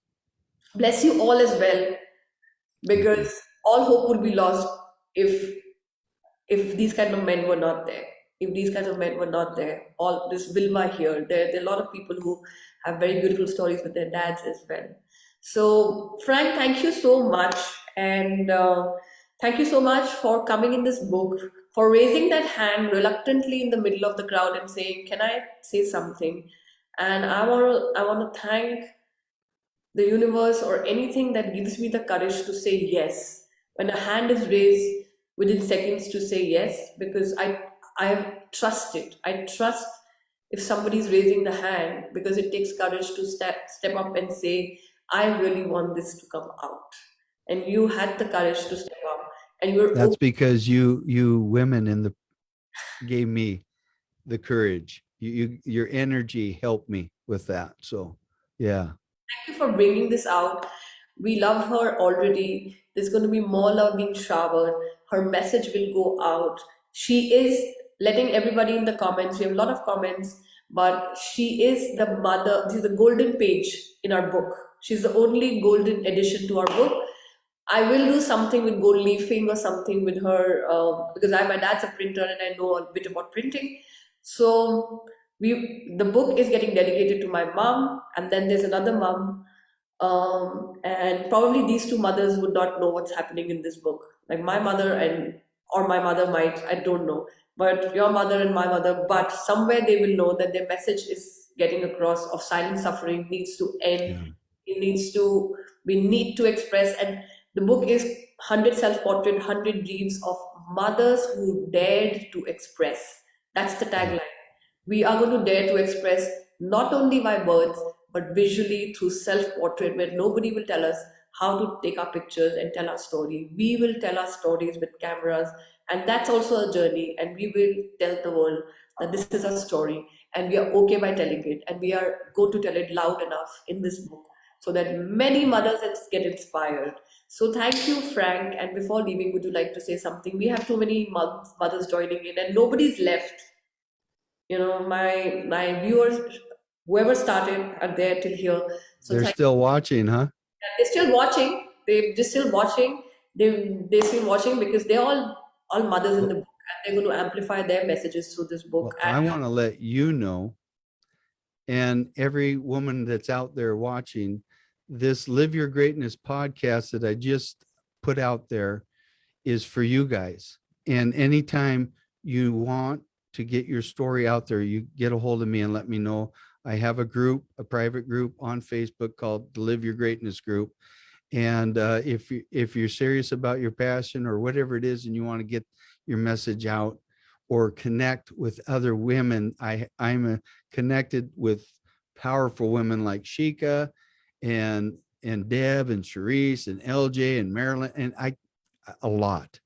bless you all as well, Thank you. because all hope would be lost if these kind of men were not there. If these kinds of men were not there, all this Vilma here, there are a lot of people who have very beautiful stories with their dads as well. So, Frank, thank you so much. And thank you so much for coming in this book, for raising that hand reluctantly in the middle of the crowd and saying, "Can I say something?" And I want to thank the universe or anything that gives me the courage to say yes when a hand is raised within seconds to say yes, because I trust it. I trust if somebody is raising the hand because it takes courage to step up and say, "I really want this to come out," and you had the courage to step up and you're That's okay. because you women in the gave me the courage. Your energy helped me with that. So yeah. Thank you for bringing this out. We love her already. There's going to be more love being showered. Her message will go out. She is letting everybody in the comments. We have a lot of comments, but she is the mother. She's the golden page in our book. She's the only golden addition to our book. I will do something with gold leafing or something with her because my dad's a printer and I know a bit about printing. So the book is getting dedicated to my mom, and then there's another mom, and probably these two mothers would not know what's happening in this book. Like my mother and or my mother might, I don't know, but your mother and my mother, but somewhere they will know that their message is getting across of silent suffering needs to end. Yeah. It needs to we need to express, and the book is 100 self-portrait, 100 dreams of mothers who dared to express. That's the Yeah. tagline. We are going to dare to express not only by words, but visually through self portrait, where nobody will tell us how to take our pictures and tell our story. We will tell our stories with cameras, and that's also a journey. And we will tell the world that this is our story, and we are okay by telling it, and we are going to tell it loud enough in this book so that many mothers get inspired. So thank you, Frank. And before leaving, would you like to say something? We have too many mothers joining in, and nobody's left. My viewers, whoever started, are there till here. So They're thank still watching, huh? they're still watching. They're just still watching. They're still watching because they're all mothers in the Well, book. and they're going to amplify their messages through this book. Well, And I want to let you know, and every woman that's out there watching this Live Your Greatness podcast that I just put out there is for you guys. And anytime you want to get your story out there, you get a hold of me and let me know. I have a group, a private group on Facebook called the Live Your Greatness Group. And if you're serious about your passion or whatever it is, and you want to get your message out or connect with other women, I'm connected with powerful women like Sheikah and Deb and Sharice and LJ and Marilyn and a lot.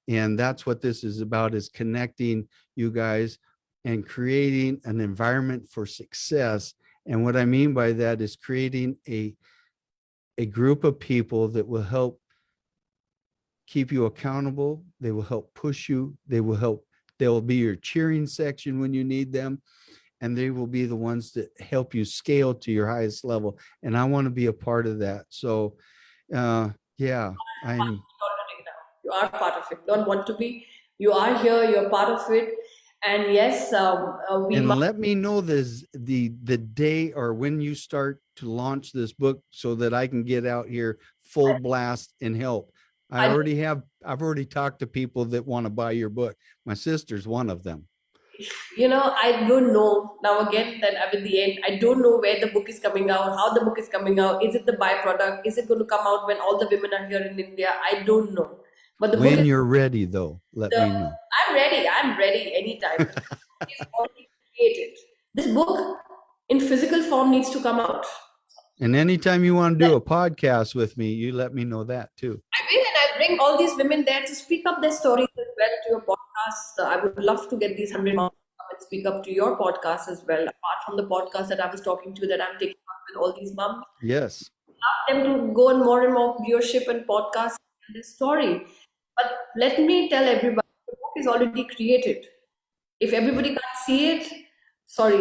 And that's what this is about, is connecting you guys and creating an environment for success. And what I mean by that is creating a group of people that will help keep you accountable. They will help push you. They'll be your cheering section when you need them. And they will be the ones that help you scale to your highest level. And I want to be a part of that. So, yeah, I'm. you are part of it. Don't want to be. You are here. You're part of it. And yes, we And must. let me know this the day or when you start to launch this book so that I can get out here full blast and help. I, I've already talked to people that want to buy your book. My sister's one of them. I don't know now again that I'm in the end. I don't know where the book is coming out, how the book is coming out. Is it the byproduct? Is it going to come out when all the women are here in India? I don't know. But the book When is you're ready, though, let the, me know. I'm ready. I'm ready anytime. It's already created. This book in physical form needs to come out. And anytime you want to do a podcast with me, you let me know that too. I will, and I bring all these women there to speak up their stories as well to your podcast. I would love to get these 100 moms to come and speak up to your podcast as well. Apart from the podcast that I was talking to, that I'm taking up with all these moms, Yes. them to go on more and more viewership and podcasts and this story. But let me tell everybody, the book is already created. If everybody can't see it, sorry,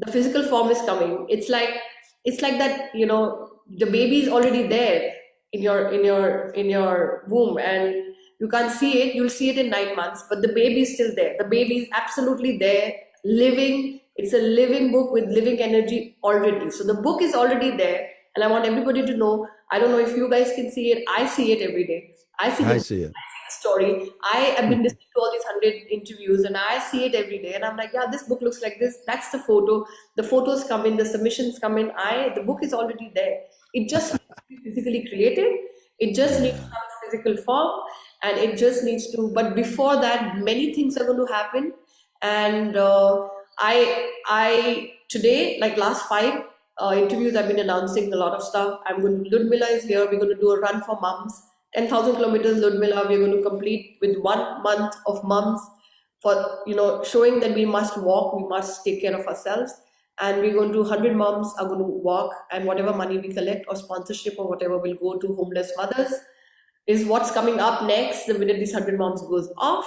the physical form is coming. It's like that, the baby is already there in your womb, and you can't see it. You'll see it in 9 months, but the baby is still there. The baby is absolutely there, living. It's a living book with living energy already. So the book is already there, and I want everybody to know. I don't know if you guys can see it. I see it every day. I see I the see it. story. I have been listening to all these 100 interviews, and I see it every day. And I'm like, yeah, this book looks like this. That's the photo. The photos come in, the submissions come in. The book is already there. It just needs to be physically created. It just needs to Yeah. have a physical form, and it just needs to. But before that, many things are going to happen. And I today, like last 5 interviews, I've been announcing a lot of stuff. Ludmilla is here. We're going to do a run for mums. 10,000 kilometers Ludmilla, we're going to complete with 1 month of mums for, showing that we must walk, we must take care of ourselves. And we're going to 100 moms are going to walk, and whatever money we collect or sponsorship or whatever will go to homeless mothers is what's coming up next the minute these 100 moms goes off.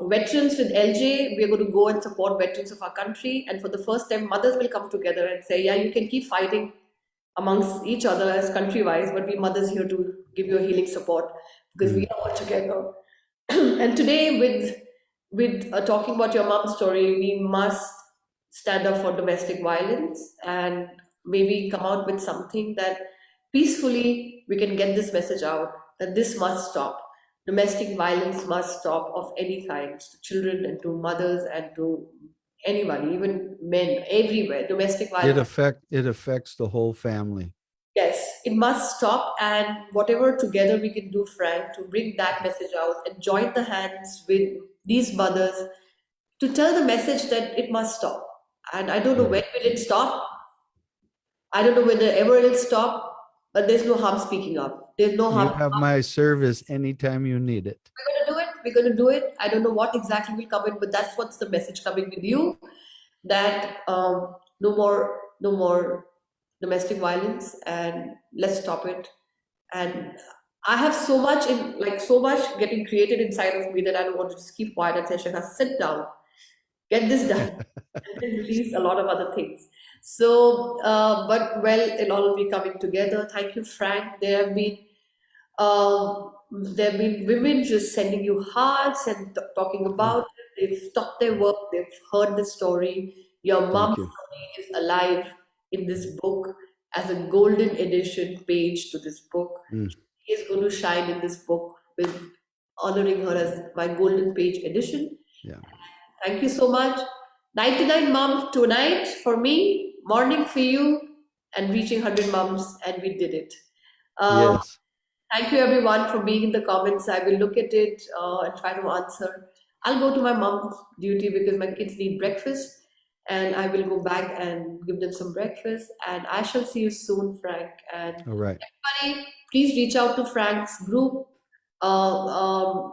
Veterans with LJ, we're going to go and support veterans of our country. And for the first time, mothers will come together and say, yeah, you can keep fighting amongst each other as country wise, but we mothers here to give you a healing support because we are all together. And today, with talking about your mom's story, we must stand up for domestic violence and maybe come out with something that peacefully we can get this message out that this must stop. Domestic violence must stop of any kind, to children and to mothers and to anybody, even men, everywhere. Domestic violence. It affects the whole family. Yes, it must stop, and whatever together we can do, Frank, to bring that message out and join the hands with these mothers to tell the message that it must stop. And I don't know Yeah. when will it stop. I don't know whether ever it'll stop, but there's no harm speaking up. There's no You harm. have my service anytime you need it. We're going to do it. We're going to do it. I don't know what exactly will come in, but that's what's the message coming with you, that no more domestic violence, and let's stop it. And I have so much getting created inside of me that I don't want to just keep quiet and say, Shekha, sit down, get this done, and then release a lot of other things. So, but well, it'll all be coming together. Thank you, Frank. There have been There have been women just sending you hearts and talking Oh, about it. They've stopped their work, they've heard the story. Your thank mom's you. story is alive in this book as a golden edition page to this book. Mm, She is going to shine in this book with honoring her as my golden page edition. yeah. Thank you so much. 99 moms tonight for me, morning for you, and reaching 100 moms, and we did it. Um, Yes. Thank you everyone for being in the comments. I will look at it and try to answer. I'll go to my mom's duty because my kids need breakfast, and I will go back and give them some breakfast. And I shall see you soon, Frank. And All right. everybody, please reach out to Frank's group. I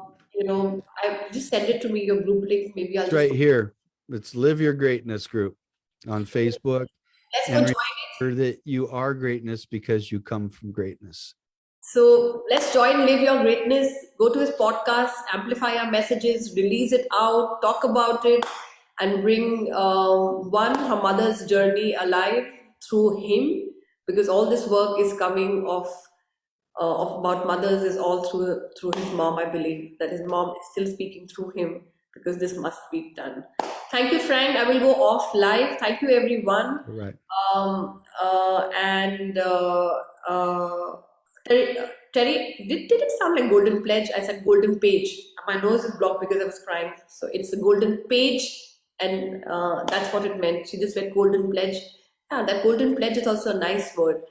just send it to me your group link. Maybe I'll It's just right here. It's Live Your Greatness group on Facebook. let's go And join. remember that you are greatness because you come from greatness. So let's join Live Your Greatness. Go to his podcast, amplify our messages, release it out, talk about it, and bring her mother's journey alive through him. Because all this work is coming of about mothers is all through his mom. I believe that his mom is still speaking through him because this must be done. Thank you, Frank. I will go off live. Thank you, everyone. All right. And Terry, did it sound like golden pledge? I said golden page. My nose is blocked because I was crying. So it's a golden page, and that's what it meant. She just said golden pledge. Yeah, that golden pledge is also a nice word.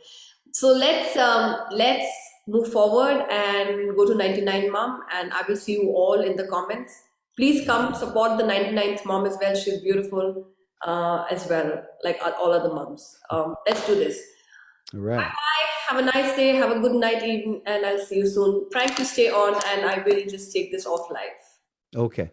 So let's move forward and go to 99 mom, and I will see you all in the comments. Please come support the 99th mom as well. She's beautiful as well, like all other moms. Let's do this. All right. Have a nice day. Have a good night, evening, and I'll see you soon. Frank, you stay on, and I will just take this off live. Okay.